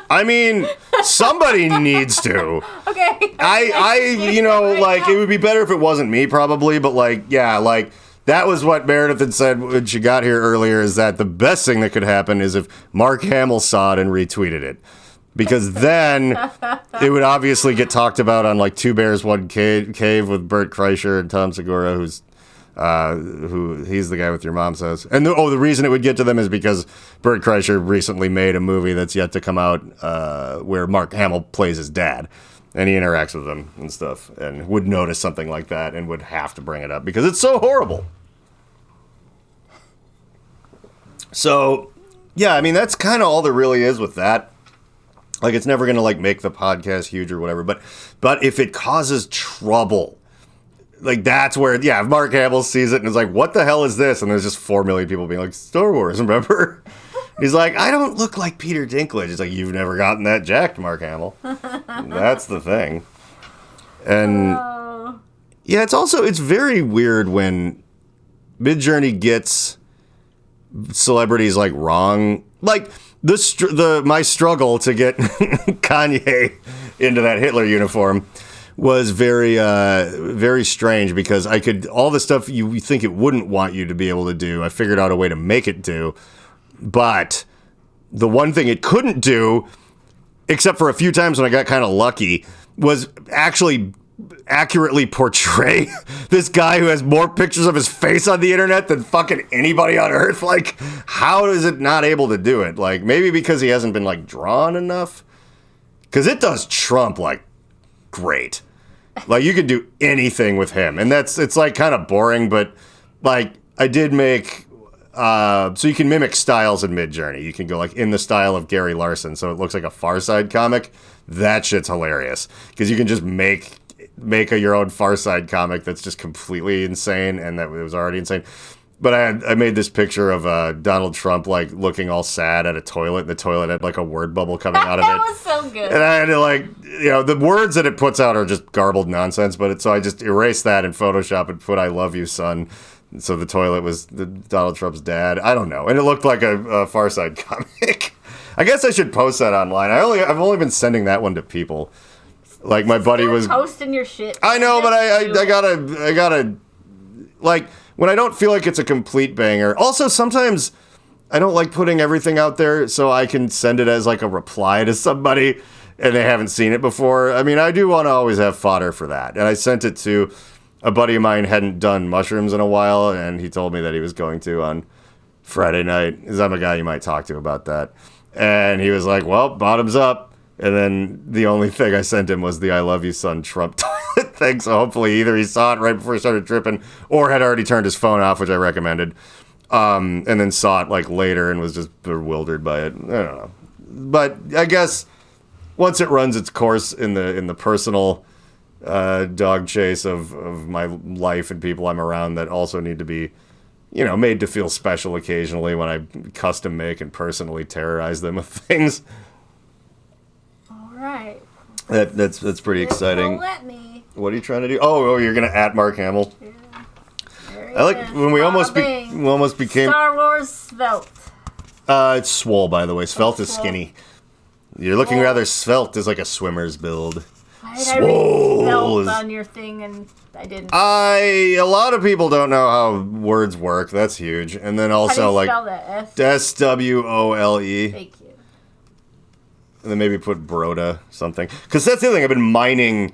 I mean, somebody needs to. Okay. Like, it would be better if it wasn't me, probably, but, like, yeah, like, that was what Meredith had said when she got here earlier, is that the best thing that could happen is if Mark Hamill saw it and retweeted it. Because then it would obviously get talked about on, like, Two Bears, One Cave with Bert Kreischer and Tom Segura, who's he's the guy with Your Mom Says. And the reason it would get to them is because Bert Kreischer recently made a movie that's yet to come out where Mark Hamill plays his dad, and he interacts with him and stuff, and would notice something like that and would have to bring it up because it's so horrible. So, yeah, I mean, that's kind of all there really is with that. Like, it's never going to, like, make the podcast huge or whatever, but if it causes trouble, like, that's where, yeah, if Mark Hamill sees it and is like, what the hell is this? And there's just 4 million people being like, Star Wars, remember? He's like, I don't look like Peter Dinklage. It's like, you've never gotten that jacked, Mark Hamill. That's the thing. And, yeah, it's very weird when Midjourney gets celebrities, like, wrong. Like, my struggle to get Kanye into that Hitler uniform was very, very strange, because all the stuff you think it wouldn't want you to be able to do, I figured out a way to make it do. But the one thing it couldn't do, except for a few times when I got kind of lucky, was actually accurately portray this guy who has more pictures of his face on the internet than fucking anybody on earth. Like, how is it not able to do it? Like, maybe because he hasn't been, like, drawn enough? Because it does Trump, like, great. Like, you could do anything with him. And it's like kind of boring, but like I did make, so you can mimic styles in Midjourney. You can go like in the style of Gary Larson, so it looks like a Far Side comic. That shit's hilarious because you can just make your own Far Side comic that's just completely insane, and that it was already insane. But I made this picture of Donald Trump like looking all sad at a toilet, and the toilet had like a word bubble coming out of it. That was so good. And I had to like, the words that it puts out are just garbled nonsense, but so I just erased that in Photoshop and put "I love you, son." So the toilet was Donald Trump's dad. I don't know, and it looked like a Far Side comic. I guess I should post that online. I've only been sending that one to people. Like my buddy was posting your shit. I know, but I gotta like when I don't feel like it's a complete banger. Also, sometimes I don't like putting everything out there so I can send it as like a reply to somebody and they haven't seen it before. I mean, I do want to always have fodder for that. And I sent it to a buddy of mine hadn't done mushrooms in a while, and he told me that he was going to on Friday night. Because I'm a guy you might talk to about that. And he was like, well, bottoms up. And then the only thing I sent him was the "I love you, son" Trump toilet thing. So hopefully either he saw it right before he started tripping or had already turned his phone off, which I recommended. And then saw it like later and was just bewildered by it. I don't know. But I guess once it runs its course in the personal dog chase of my life and people I'm around that also need to be, made to feel special occasionally when I custom make and personally terrorize them with things. Right. That's pretty exciting. Won't let me. What are you trying to do? Oh, you're gonna at Mark Hamill. Yeah. There I like is. when we almost became. Star Wars svelte. It's swole, by the way. Svelte is skinny. You're looking rather svelte as like a swimmer's build. I read svelte on your thing and I didn't. A lot of people don't know how words work. That's huge. And then also how do you like spell that? SWOLE. Thank you. And then maybe put Broda something. Because that's the other thing. I've been mining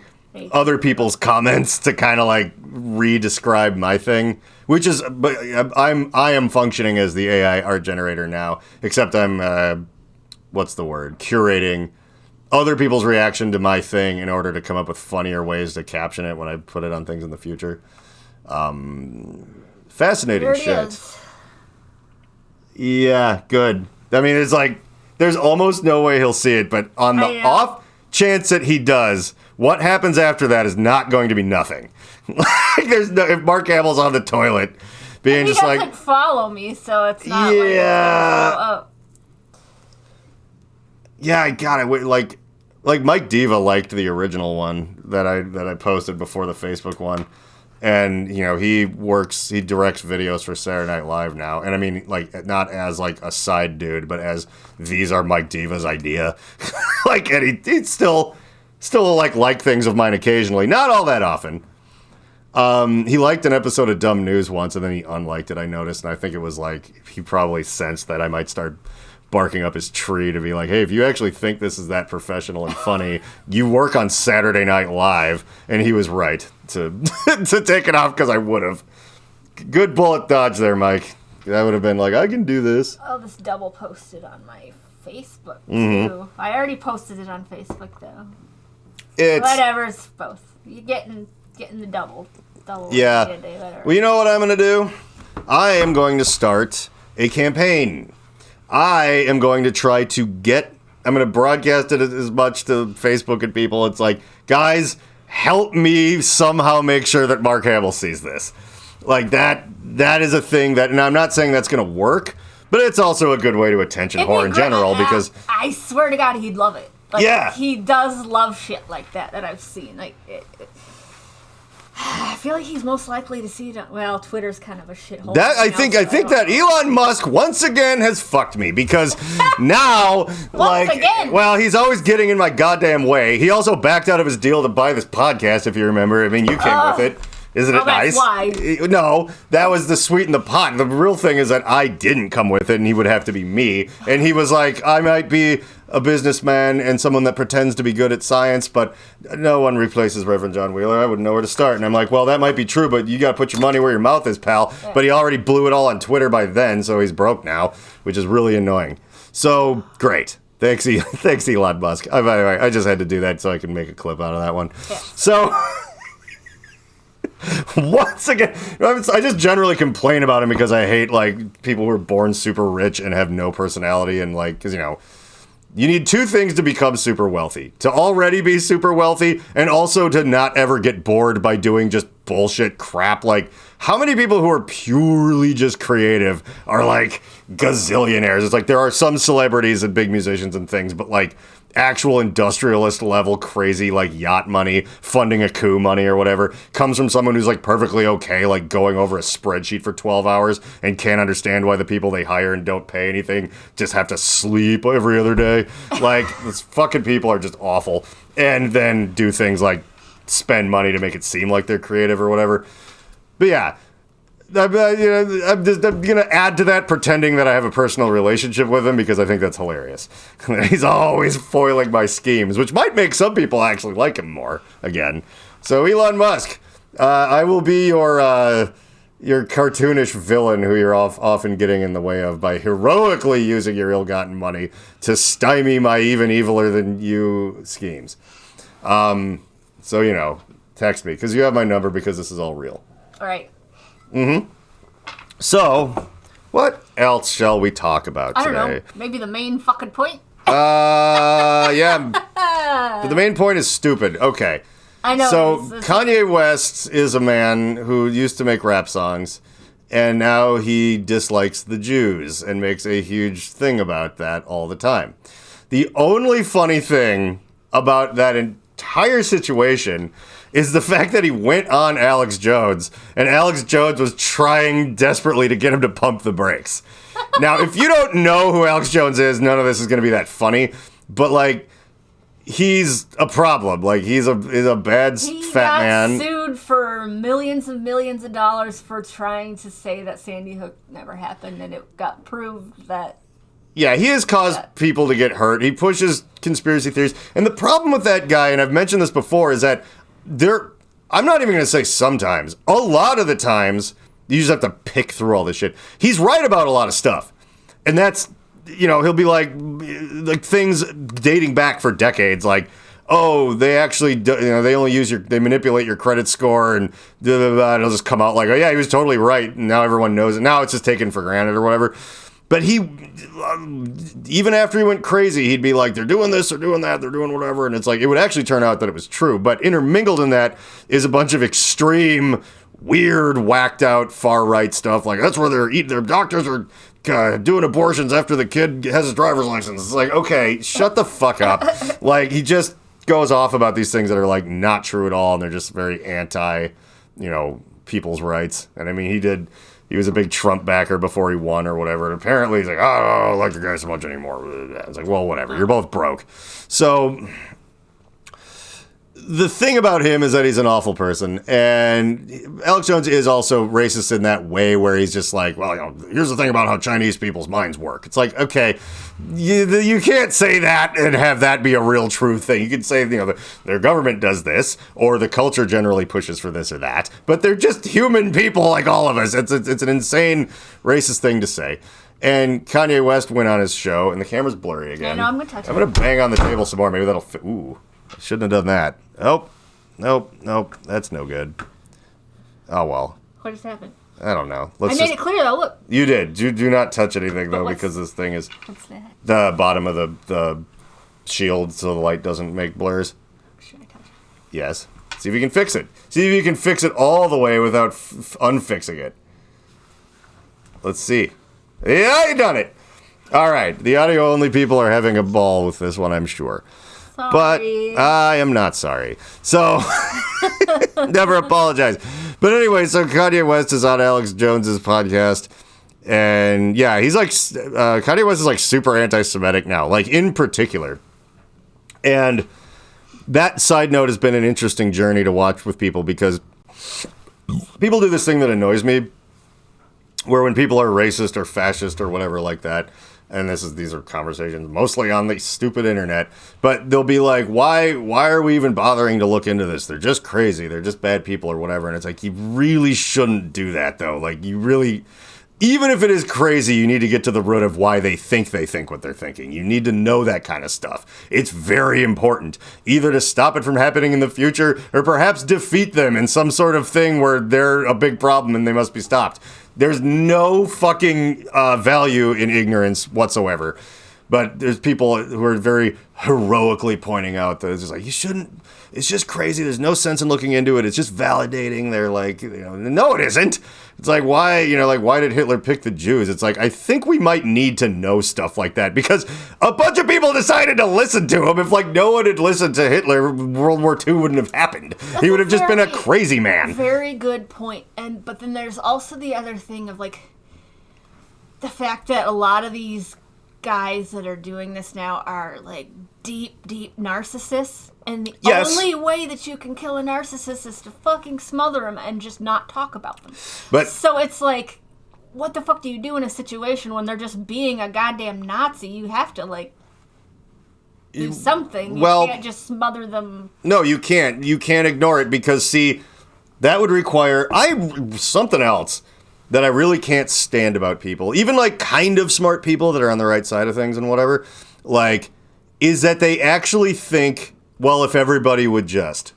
other people's comments to kind of like re-describe my thing. Which is, but I am functioning as the AI art generator now. Except I'm, what's the word? Curating other people's reaction to my thing in order to come up with funnier ways to caption it when I put it on things in the future. Fascinating shit. Yeah, good. I mean, it's like, there's almost no way he'll see it, but on the off chance that he does, what happens after that is not going to be nothing. Like, if Mark Hamill's on the toilet, being just like, doesn't follow me, so it's not yeah, I got it. Like Mike Diva liked the original one that I posted before the Facebook one. And, he directs videos for Saturday Night Live now. And I mean, like, not as, like, a side dude, but as, these are Mike Diva's idea. Like, and he'd still like things of mine occasionally. Not all that often. He liked an episode of Dumb News once, and then he unliked it, I noticed. And I think it was, like, he probably sensed that I might start barking up his tree to be like, hey, if you actually think this is that professional and funny, you work on Saturday Night Live. And he was right to to take it off because I would have. Good bullet dodge there, Mike. That would have been like, I can do this. Oh, this double posted on my Facebook too. I already posted it on Facebook though. Whatever, it's both. You're getting the double. Yeah. Whatever. Well, you know what I'm gonna do? I am going to start a campaign. I am going to try to I'm going to broadcast it as much to Facebook and people. It's like, guys, help me somehow make sure that Mark Hamill sees this. Like, that is a thing that, and I'm not saying that's going to work, but it's also a good way to attention whore in general, because I swear to God, he'd love it. Like, yeah. He does love shit like that I've seen. Like, I feel like he's most likely to see it. Well, Twitter's kind of a shithole. I think that Elon Musk once again has fucked me because now, well, he's always getting in my goddamn way. He also backed out of his deal to buy this podcast, if you remember. I mean, you came with it. Isn't it nice? Why. No, that was the sweeten the pot. The real thing is that I didn't come with it, and he would have to be me. And he was like, I might be a businessman and someone that pretends to be good at science, but no one replaces Reverend John Wheeler. I wouldn't know where to start. And I'm like, well, that might be true, but you got to put your money where your mouth is, pal. Yeah. But he already blew it all on Twitter by then, so he's broke now, which is really annoying. So, great. Thanks, Elon Musk. By the way, I just had to do that so I can make a clip out of that one. Yeah. So, Once again, I just generally complain about him because I hate, like, people who are born super rich and have no personality and, like, because, you need two things to become super wealthy. To already be super wealthy and also to not ever get bored by doing just bullshit crap. Like, how many people who are purely just creative are, like, gazillionaires? It's like there are some celebrities and big musicians and things, but, like, actual industrialist level crazy, like, yacht money, funding a coup money or whatever, comes from someone who's, like, perfectly okay, like, going over a spreadsheet for 12 hours and can't understand why the people they hire and don't pay anything just have to sleep every other day. Like, these fucking people are just awful. And then do things like spend money to make it seem like they're creative or whatever. But yeah, I'm going to add to that pretending that I have a personal relationship with him because I think that's hilarious. He's always foiling my schemes, which might make some people actually like him more again. So Elon Musk, I will be your cartoonish villain who you're often getting in the way of by heroically using your ill-gotten money to stymie my even eviler than you schemes. So, text me because you have my number because this is all real. All right. Mm-hmm. So, what else shall we talk about today? I don't know. Maybe the main fucking point? Yeah. But the main point is stupid. Okay. I know. So, Kanye West is a man who used to make rap songs, and now he dislikes the Jews and makes a huge thing about that all the time. The only funny thing about that entire situation is the fact that he went on Alex Jones, and Alex Jones was trying desperately to get him to pump the brakes. Now, if you don't know who Alex Jones is, none of this is going to be that funny, but, like, he's a problem. Like, he's a bad fat man. He got sued for millions and millions of dollars for trying to say that Sandy Hook never happened, and it got proved that... Yeah, he has caused people to get hurt. He pushes conspiracy theories. And the problem with that guy, and I've mentioned this before, is that I'm not even going to say sometimes. A lot of the times, you just have to pick through all this shit. He's right about a lot of stuff. And that's, he'll be like things dating back for decades, like, oh, they actually, they only they manipulate your credit score and blah, blah, blah. It'll just come out like, oh yeah, he was totally right. And now everyone knows it. Now it's just taken for granted or whatever. But he, even after he went crazy, he'd be like, they're doing this, they're doing that, they're doing whatever. And it's like, it would actually turn out that it was true. But intermingled in that is a bunch of extreme, weird, whacked out, far right stuff. Like, that's where their doctors are doing abortions after the kid has his driver's license. It's like, okay, shut the fuck up. Like, he just goes off about these things that are, like, not true at all. And they're just very anti, people's rights. And I mean, he was a big Trump backer before he won or whatever. And apparently he's like, oh, I don't like the guy so much anymore. It's like, well, whatever. You're both broke. So the thing about him is that he's an awful person. And Alex Jones is also racist in that way where he's just like, well, here's the thing about how Chinese people's minds work. It's like, okay, you can't say that and have that be a real true thing. You could say, their government does this, or the culture generally pushes for this or that, but they're just human people like all of us. It's an insane racist thing to say. And Kanye West went on his show, and the camera's blurry again. I know, I'm going to touch it. I'm going to bang on the table some more. Maybe that'll fit. Ooh, I shouldn't have done that. Nope. That's no good. Oh, well. What just happened? I don't know. I made it clear, though. Look. You did. Do not touch anything, though, because this thing is... What's that? The bottom of the shield so the light doesn't make blurs. Should I touch it? Yes. See if you can fix it. See if you can fix it all the way without unfixing it. Let's see. Yeah, you done it. All right. The audio-only people are having a ball with this one, I'm sure. Sorry. But I am not sorry. So, never apologize. But anyway, so Kanye West is on Alex Jones's podcast. And yeah, he's like, Kanye West is like super anti-Semitic now, like in particular. And that side note has been an interesting journey to watch with people because people do this thing that annoys me, where when people are racist or fascist or whatever like that, and these are conversations mostly on the stupid internet, but they'll be like, why are we even bothering to look into this? They're just crazy. They're just bad people or whatever. And it's like, you really shouldn't do that though. Like, you really, even if it is crazy, you need to get to the root of why they think what they're thinking. You need to know that kind of stuff. It's very important, either to stop it from happening in the future or perhaps defeat them in some sort of thing where they're a big problem and they must be stopped. There's no fucking value in ignorance whatsoever. But there's people who are very heroically pointing out that it's just like, you shouldn't, it's just crazy. There's no sense in looking into it. It's just validating. They're like, no, it isn't. It's like, why, why did Hitler pick the Jews? It's like, I think we might need to know stuff like that because a bunch of people decided to listen to him. If no one had listened to Hitler, World War II wouldn't have happened. He would have just been a crazy man. Very good point. But then there's also the other thing of the fact that a lot of these guys that are doing this now are deep narcissists, and the only way that you can kill a narcissist is to fucking smother them and just not talk about them. But so it's what the fuck do you do in a situation when they're just being a goddamn Nazi? You have to do something. You can't just smother them. No, you can't. You can't ignore it because see, that would require something else that I really can't stand about people, even kind of smart people that are on the right side of things and whatever, is that they actually think, well, if everybody would just.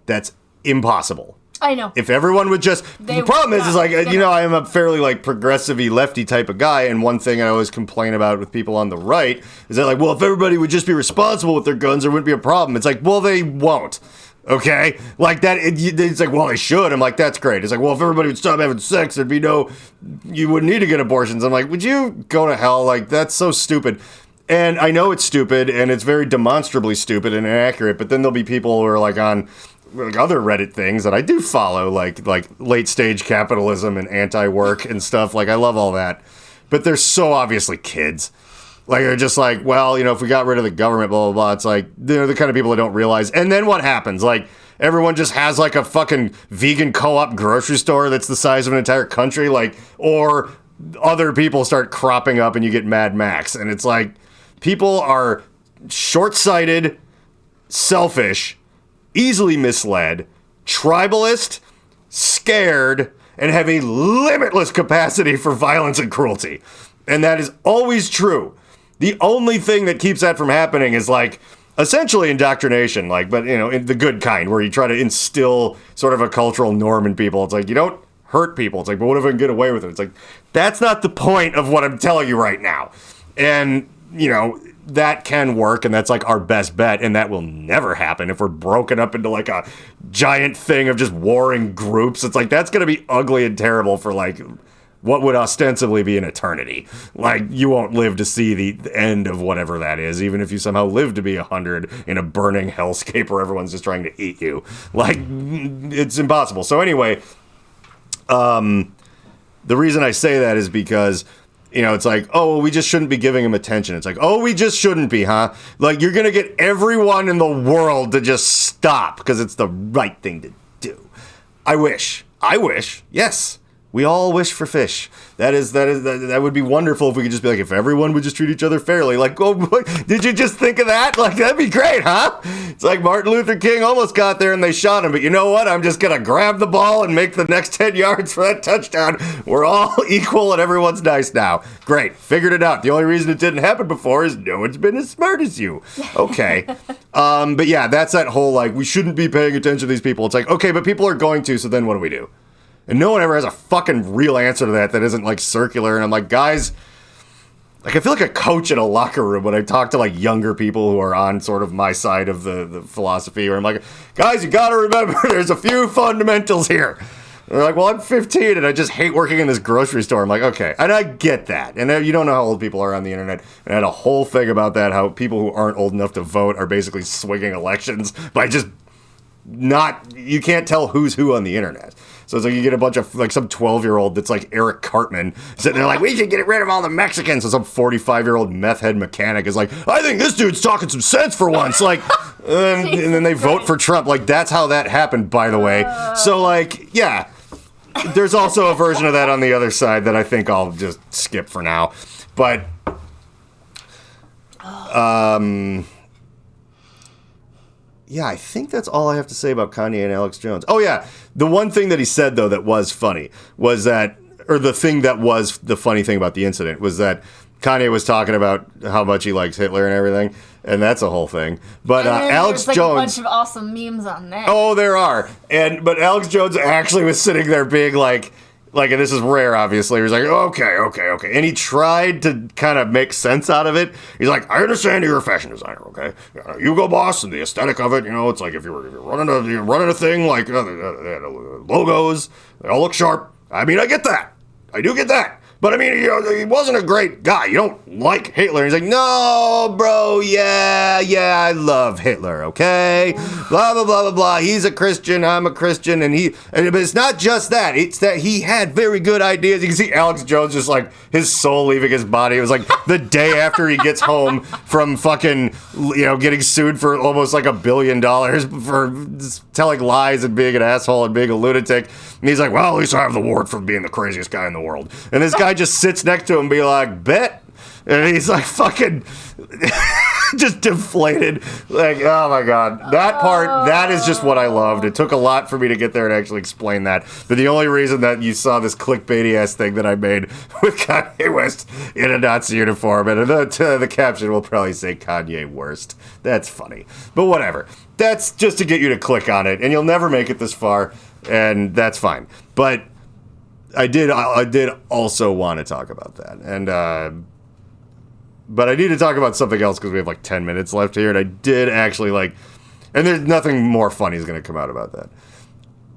That's impossible. I know. If everyone would just. The problem is I am a fairly progressive-y, lefty type of guy, and one thing I always complain about with people on the right is that well, if everybody would just be responsible with their guns, there wouldn't be a problem. It's well, they won't. Okay? That, it's well, they should. I'm that's great. It's well, if everybody would stop having sex, there'd be you wouldn't need to get abortions. I'm would you go to hell? That's so stupid. And I know it's stupid, and it's very demonstrably stupid and inaccurate, but then there'll be people who are on other Reddit things that I do follow, like late stage capitalism and anti-work and stuff. I love all that. But they're so obviously kids. They're just well, if we got rid of the government, blah, blah, blah. It's they're the kind of people that don't realize. And then what happens? Everyone just has a fucking vegan co-op grocery store that's the size of an entire country. Or other people start cropping up and you get Mad Max. And it's people are short-sighted, selfish, easily misled, tribalist, scared, and have a limitless capacity for violence and cruelty. And that is always true. The only thing that keeps that from happening is essentially indoctrination, but in the good kind, where you try to instill sort of a cultural norm in people. It's you don't hurt people. It's but what if I can get away with it? It's that's not the point of what I'm telling you right now. And, that can work, and that's our best bet, and that will never happen if we're broken up into a giant thing of just warring groups. It's that's going to be ugly and terrible for what would ostensibly be an eternity. You won't live to see the end of whatever that is, even if you somehow live to be 100 in a burning hellscape where everyone's just trying to eat you. It's impossible. So anyway, the reason I say that is because, it's oh, well, we just shouldn't be giving him attention. It's oh, we just shouldn't be, huh? You're going to get everyone in the world to just stop because it's the right thing to do. I wish, yes. We all wish for fish. That would be wonderful if we could just be if everyone would just treat each other fairly. Oh, did you just think of that? That'd be great, huh? It's Martin Luther King almost got there and they shot him, but you know what? I'm just gonna grab the ball and make the next 10 yards for that touchdown. We're all equal and everyone's nice now. Great, figured it out. The only reason it didn't happen before is no one's been as smart as you. Okay, but yeah, that's that whole we shouldn't be paying attention to these people. It's okay, but people are going to, so then what do we do? And no one ever has a fucking real answer to that isn't circular. And I'm guys, I feel like a coach in a locker room when I talk to younger people who are on sort of my side of the philosophy, where I'm guys, you gotta remember there's a few fundamentals here. And they're well, I'm 15 and I just hate working in this grocery store. I'm okay. And I get that. And you don't know how old people are on the internet. And I had a whole thing about that, how people who aren't old enough to vote are basically swinging elections by just you can't tell who's who on the internet. So it's you get a bunch of some 12-year-old that's Eric Cartman sitting there we should get rid of all the Mexicans. So some 45-year-old meth head mechanic is I think this dude's talking some sense for once. And then they vote for Trump. That's how that happened, by the way. So yeah, there's also a version of that on the other side that I think I'll just skip for now. But yeah, I think that's all I have to say about Kanye and Alex Jones. Oh, yeah. The one thing that he said, though, that was funny was that or the thing that was the funny thing about the incident was that Kanye was talking about how much he likes Hitler and everything, and that's a whole thing. But And then Alex there's, Jones, a bunch of awesome memes on that. oh, there are, but Alex Jones actually was sitting there being like, and this is rare, obviously. He was like, okay. And he tried to kind of make sense out of it. He's like, I understand you're a fashion designer, okay? Hugo Boss and the aesthetic of it, it's like if you're running a thing, like logos, they all look sharp. I mean, I get that. I do get that. But I mean, he wasn't a great guy. You don't like Hitler. He's like, no, bro, yeah, I love Hitler, okay? Blah, blah, blah, blah, blah. He's a Christian, I'm a Christian, but it's not just that. It's that he had very good ideas. You can see Alex Jones just like, his soul leaving his body. It was like the day after he gets home from fucking, getting sued for almost like $1 billion for telling lies and being an asshole and being a lunatic. And he's like, well, at least I have the award for being the craziest guy in the world. And this guy just sits next to him and be like, bet. And he's like fucking just deflated. Like, oh my God. That part, that is just what I loved. It took a lot for me to get there and actually explain that. But the only reason that you saw this clickbaity ass thing that I made with Kanye West in a Nazi uniform, and the caption will probably say Kanye worst. That's funny. But whatever. That's just to get you to click on it. And you'll never make it this far. And that's fine. But I did also want to talk about that. And, but I need to talk about something else because we have like 10 minutes left here. And I did actually and there's nothing more funny is going to come out about that.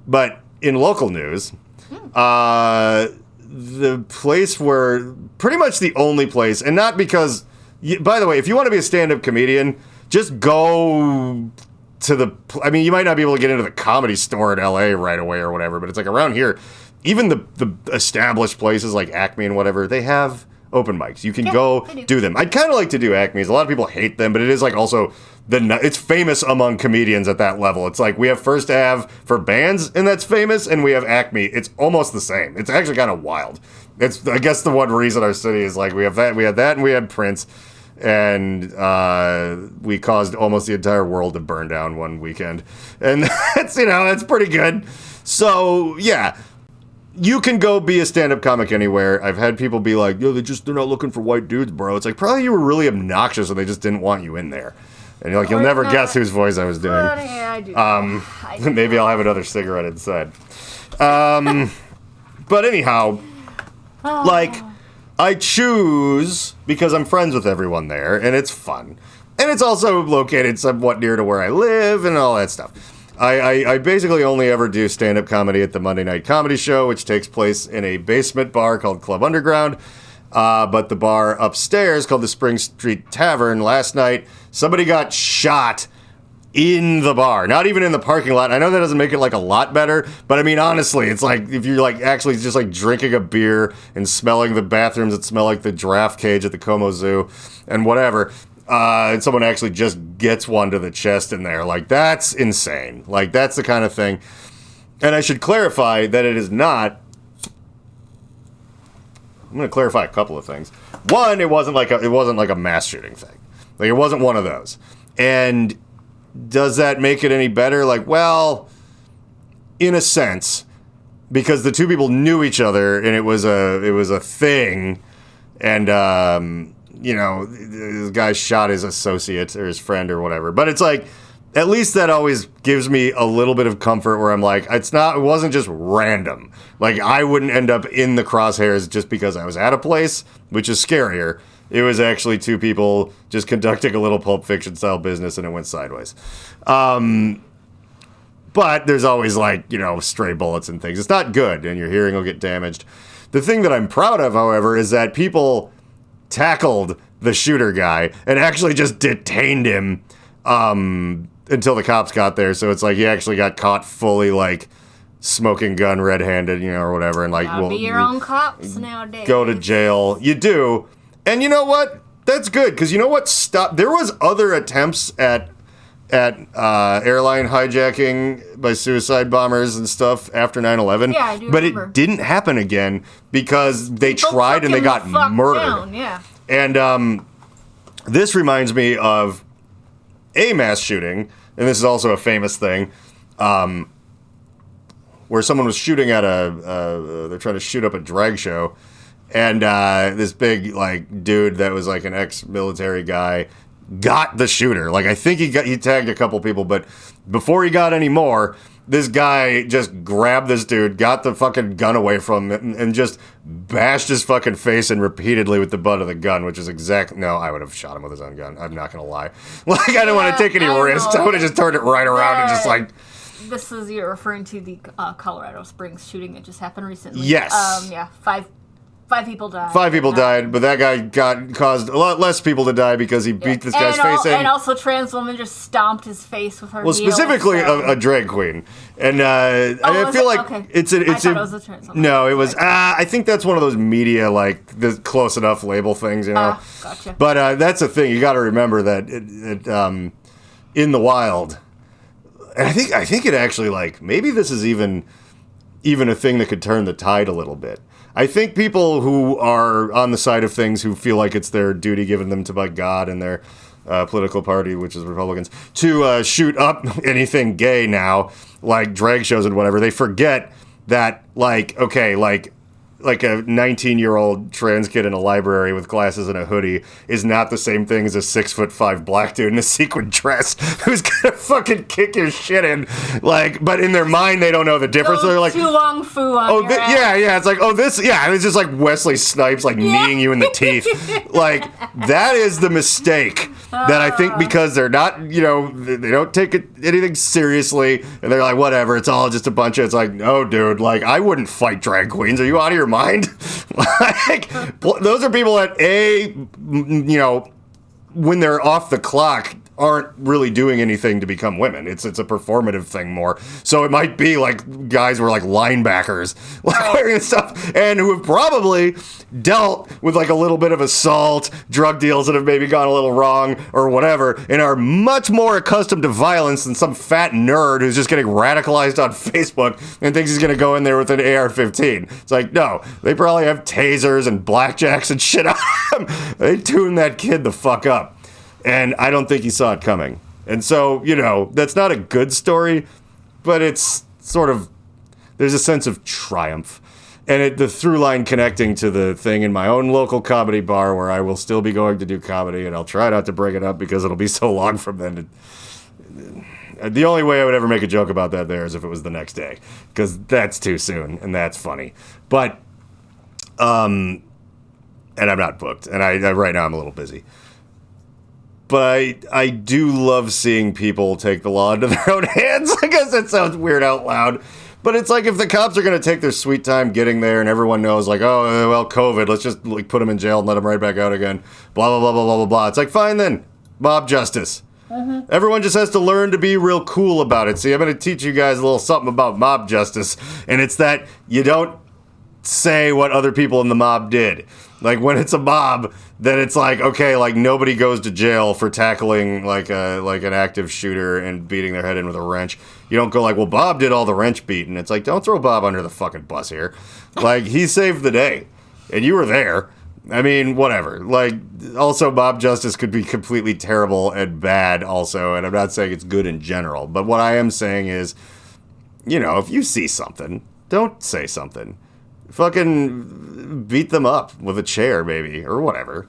But in local news, the place where, pretty much the only place, and not because, by the way, if you want to be a stand-up comedian, just go to you might not be able to get into the Comedy Store in LA right away or whatever, but it's like around here, even the established places like Acme and whatever, they have open mics. You can go do them. I'd kind of like to do Acme's. A lot of people hate them, but it is like also it's famous among comedians at that level. It's like we have First Ave for bands, and that's famous, and we have Acme. It's almost the same. It's actually kind of wild. It's, I guess, the one reason our city is like we had that, and we had Prince. And we caused almost the entire world to burn down one weekend. And that's, that's pretty good. So, yeah, you can go be a stand-up comic anywhere. I've had people be like, they're not looking for white dudes, bro. It's like, probably you were really obnoxious and they just didn't want you in there. And you're like, you'll never guess whose voice I was doing. Yeah, I do. Maybe I'll have another cigarette inside. But anyhow, I choose because I'm friends with everyone there, and it's fun. And it's also located somewhat near to where I live and all that stuff. I basically only ever do stand-up comedy at the Monday Night Comedy Show, which takes place in a basement bar called Club Underground. But the bar upstairs, called the Spring Street Tavern, last night, somebody got shot in the bar, not even in the parking lot. I know that doesn't make it like a lot better, but I mean, honestly, it's like if you're like actually just like drinking a beer and smelling the bathrooms that smell like the giraffe cage at the Como Zoo and whatever, and someone actually just gets one to the chest in there, like that's insane. Like that's the kind of thing. And I should clarify that it is not. I'm going to clarify a couple of things. One, it wasn't like a mass shooting thing. Like it wasn't one of those. And does that make it any better? Like, well, in a sense, because the two people knew each other and it was a thing, and the guy shot his associate or his friend or whatever. But it's like, at least that always gives me a little bit of comfort where I'm like, it wasn't just random. Like I wouldn't end up in the crosshairs just because I was at a place, which is scarier. It was actually two people just conducting a little Pulp Fiction style business and it went sideways. But there's always stray bullets and things. It's not good and your hearing will get damaged. The thing that I'm proud of, however, is that people tackled the shooter guy and actually just detained him until the cops got there. So it's like he actually got caught fully smoking gun red-handed, or whatever. And be your own cops nowadays. Go to jail. You do. And you know what? That's good, because you know what? There was other attempts at airline hijacking by suicide bombers and stuff after 9/11. Yeah, I do but remember. It didn't happen again because they People tried and they got murdered. Down, yeah. And this reminds me of a mass shooting, and this is also a famous thing. where someone was shooting at they're trying to shoot up a drag show, and this big like dude that was like an ex-military guy got the shooter. Like I think he tagged a couple people, but before he got any more, this guy just grabbed this dude, got the fucking gun away from him, and just bashed his fucking face in repeatedly with the butt of the gun, which is no, I would have shot him with his own gun. I'm not gonna lie. Like I didn't want to take any risks. I would have just turned it right around and just like. This is you're referring to the Colorado Springs shooting that just happened recently. Yes. Yeah. Five people died. 5 people died, but that guy caused a lot less people to die because he beat this guy's face in. And also, trans woman just stomped his face with her. Well, specifically a drag queen, and I feel like it's a. I thought it was a trans woman. No, it was. I think that's one of those media like the close enough label things, you know. Gotcha. But that's the thing. You got to remember that in the wild, and I think it actually like maybe this is even a thing that could turn the tide a little bit. I think people who are on the side of things who feel like it's their duty given them to by God and their political party, which is Republicans, to shoot up anything gay now, like drag shows and whatever, they forget that, like, okay, like a 19-year-old trans kid in a library with glasses and a hoodie is not the same thing as a 6'5" black dude in a sequin dress who's gonna fucking kick your shit in. Like, but in their mind, they don't know the difference. So they're like, too long foo on your ass. yeah. It's like, it's just like Wesley Snipes, like kneeing you in the teeth. Like, that is the mistake that I think because they're not, you know, they don't take anything seriously, and they're like, whatever, it's all just a bunch of, it's like, no, dude, like, I wouldn't fight drag queens. Are you out of your mind? Like, those are people that you know, when they're off the clock aren't really doing anything to become women. It's a performative thing more. So it might be like guys who are like linebackers, like wearing this stuff, and who have probably dealt with like a little bit of assault, drug deals that have maybe gone a little wrong or whatever, and are much more accustomed to violence than some fat nerd who's just getting radicalized on Facebook and thinks he's going to go in there with an AR-15. It's like, no, they probably have tasers and blackjacks and shit on them. They tuned that kid the fuck up. And I don't think he saw it coming. And so, you know, that's not a good story, but it's sort of, there's a sense of triumph. And the through line connecting to the thing in my own local comedy bar where I will still be going to do comedy, and I'll try not to bring it up because it'll be so long from then. The only way I would ever make a joke about that there is if it was the next day, because that's too soon, and that's funny. But, and I'm not booked, and I right now I'm a little busy. But I do love seeing people take the law into their own hands. I guess that sounds weird out loud. But it's like if the cops are going to take their sweet time getting there and everyone knows, like, oh, well, COVID, let's just like put them in jail and let them right back out again. Blah, blah, blah, blah, blah, blah, blah. It's like, fine then. Mob justice. Mm-hmm. Everyone just has to learn to be real cool about it. See, I'm going to teach you guys a little something about mob justice. And it's that you don't say what other people in the mob did. Like, when it's a mob, then it's like, okay, like, nobody goes to jail for tackling, like an active shooter and beating their head in with a wrench. You don't go like, well, Bob did all the wrench beating. It's like, don't throw Bob under the fucking bus here. Like, he saved the day. And you were there. I mean, whatever. Like, also, mob justice could be completely terrible and bad also, and I'm not saying it's good in general. But what I am saying is, you know, if you see something, don't say something. Fucking beat them up with a chair, maybe, or whatever.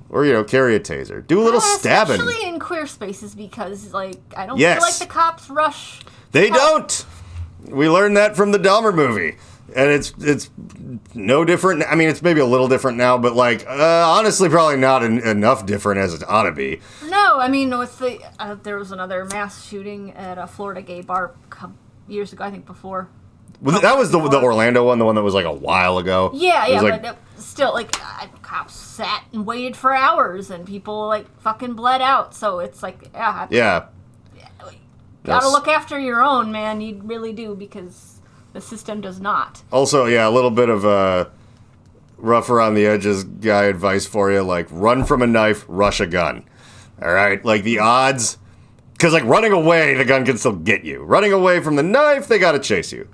Or, you know, carry a taser. Do a little stabbing. Especially in queer spaces, because, like, I don't feel like the cops rush. They don't! We learned that from the Dahmer movie. And it's no different. I mean, it's maybe a little different now, but, like, honestly, probably not enough different as it ought to be. No, I mean, with the there was another mass shooting at a Florida gay bar years ago, I think before. Well, that was the Orlando one, the one that was like a while ago. Yeah, but still, like, cops sat and waited for hours, and people, like, fucking bled out. So it's like, gotta look after your own, man. You really do, because the system does not. Also, a little bit of rough around the edges guy advice for you, like, run from a knife, rush a gun. All right, like the odds, because like running away, the gun can still get you. Running away from the knife, they gotta chase you.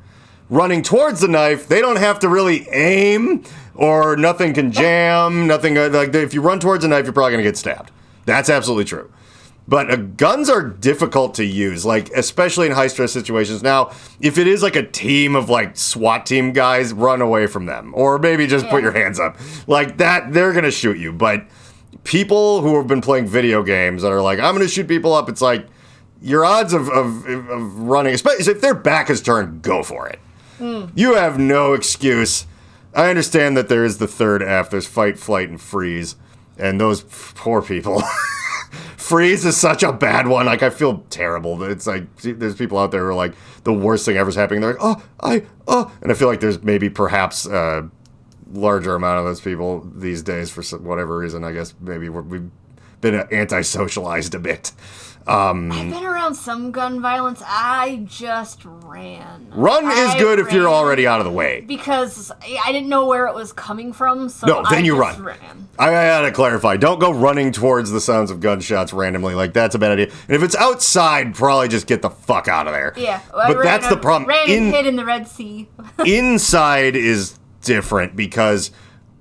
Running towards the knife, they don't have to really aim, or nothing can jam, nothing, like, if you run towards a knife, you're probably going to get stabbed. That's absolutely true. But guns are difficult to use, like, especially in high-stress situations. Now, if it is like a team of, like, SWAT team guys, run away from them. Or maybe just put your hands up. Like, that, they're going to shoot you. But people who have been playing video games that are like, I'm going to shoot people up, it's like, your odds of running, especially if their back is turned, go for it. You have no excuse. I understand that there is the third F. There's fight, flight, and freeze. And those poor people... Freeze is such a bad one. Like, I feel terrible. It's like, there's people out there who are like, the worst thing ever's happening. They're like, and I feel like there's maybe perhaps a larger amount of those people these days for whatever reason. I guess maybe we've been anti-socialized a bit. I've been around some gun violence. I just ran. Run is good if you're already out of the way. Because I didn't know where it was coming from, so no, then I you just run. ran. I gotta clarify. Don't go running towards the sounds of gunshots randomly. Like, that's a bad idea. And if it's outside, probably just get the fuck out of there. Yeah. But that's the problem. Ran and hid in the Red Sea. Inside is different because...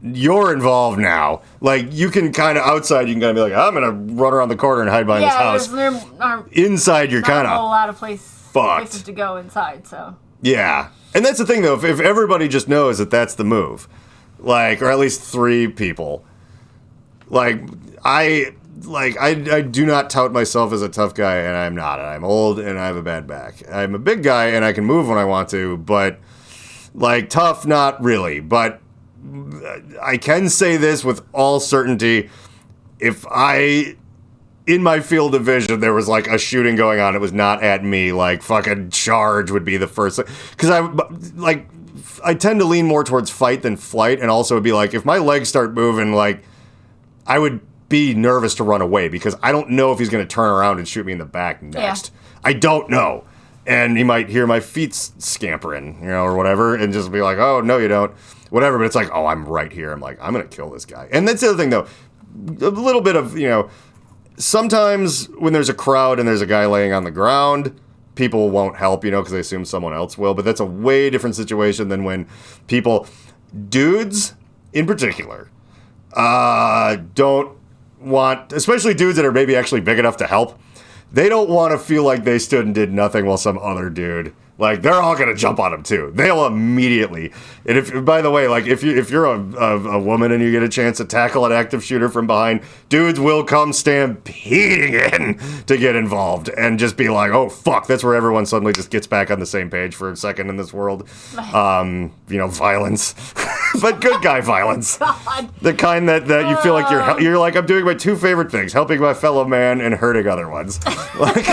you're involved now. Like, you can kind of outside, you can kind of be like, I'm going to run around the corner and hide behind this house. Inside, you're kind of a whole lot of places to go inside, so. Yeah. And that's the thing, though. If everybody just knows that that's the move, like, or at least 3 people, like, I do not tout myself as a tough guy, and I'm not. And I'm old, and I have a bad back. I'm a big guy, and I can move when I want to, but, like, tough, not really. But I can say this with all certainty. If in my field of vision, there was like a shooting going on, it was not at me, like fucking charge would be the first thing. Because I tend to lean more towards fight than flight. And also it'd be like, if my legs start moving, like I would be nervous to run away because I don't know if he's going to turn around and shoot me in the back next. Yeah. I don't know. And he might hear my feet scampering, or whatever, and just be like, oh, no, you don't. Whatever, but it's like, oh, I'm right here. I'm like, I'm going to kill this guy. And that's the other thing, though. A little bit of, sometimes when there's a crowd and there's a guy laying on the ground, people won't help, because they assume someone else will. But that's a way different situation than when dudes in particular, don't want, especially dudes that are maybe actually big enough to help, they don't want to feel like they stood and did nothing while some other dude, like, they're all going to jump on them too. They'll immediately. And if, by the way, like, if you're a woman and you get a chance to tackle an active shooter from behind, dudes will come stampeding in to get involved and just be like, oh, fuck. That's where everyone suddenly just gets back on the same page for a second in this world. Violence. But good guy violence. God. The kind that you feel like you're like, I'm doing my 2 favorite things, helping my fellow man and hurting other ones. Like...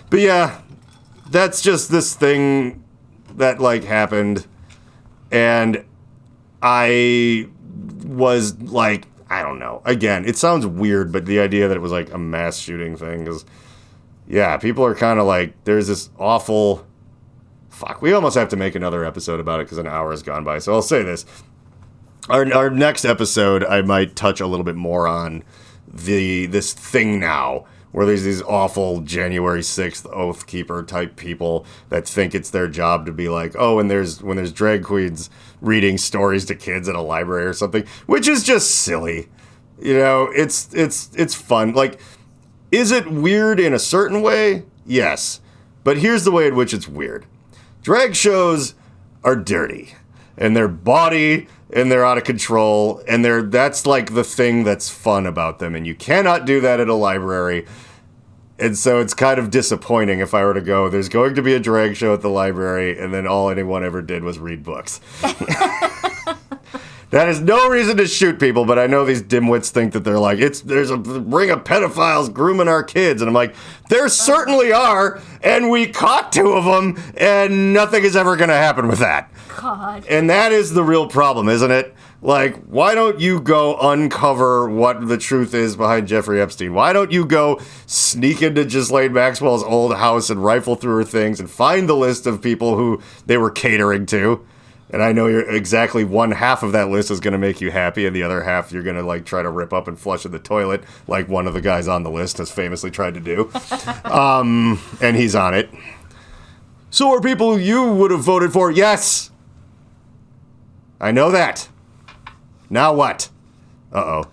But yeah, that's just this thing that, like, happened, and I was, like, I don't know. Again, it sounds weird, but the idea that it was, like, a mass shooting thing is, yeah, people are kind of like, there's this awful, fuck, we almost have to make another episode about it because an hour has gone by, so I'll say this. Our next episode, I might touch a little bit more on this thing now, where there's these awful January 6th Oath Keeper type people that think it's their job to be like, oh, and when there's drag queens reading stories to kids at a library or something, which is just silly. It's fun. Like, is it weird in a certain way? Yes. But here's the way in which it's weird. Drag shows are dirty, and they're bawdy, and they're out of control, and that's like the thing that's fun about them, and you cannot do that at a library. And so it's kind of disappointing if I were to go, there's going to be a drag show at the library, and then all anyone ever did was read books. That is no reason to shoot people, but I know these dimwits think that they're like, there's a ring of pedophiles grooming our kids. And I'm like, there certainly are, and we caught 2 of them, and nothing is ever going to happen with that. God. And that is the real problem, isn't it? Like, why don't you go uncover what the truth is behind Jeffrey Epstein? Why don't you go sneak into Ghislaine Maxwell's old house and rifle through her things and find the list of people who they were catering to? And I know exactly one half of that list is going to make you happy, and the other half you're going to, like, try to rip up and flush in the toilet, like one of the guys on the list has famously tried to do. And he's on it. So are people you would have voted for? Yes! I know that. Now what? Uh-oh.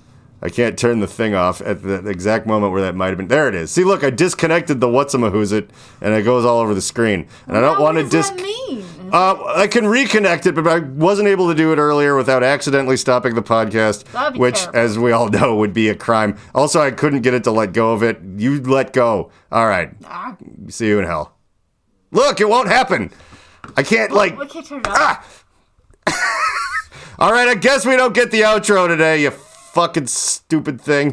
I can't turn the thing off at the exact moment where that might have been. There it is. See, look, I disconnected the whatsamahoosit, and it goes all over the screen. And I don't want to What does that mean? I can reconnect it, but I wasn't able to do it earlier without accidentally stopping the podcast, That'd be which, terrible. as we all know, would be a crime. Also, I couldn't get it to let go of it. You let go. All right. Ah, See you in hell. Look, it won't happen. I can't, we can't turn it off. All right, I guess we don't get the outro today, you fucking stupid thing.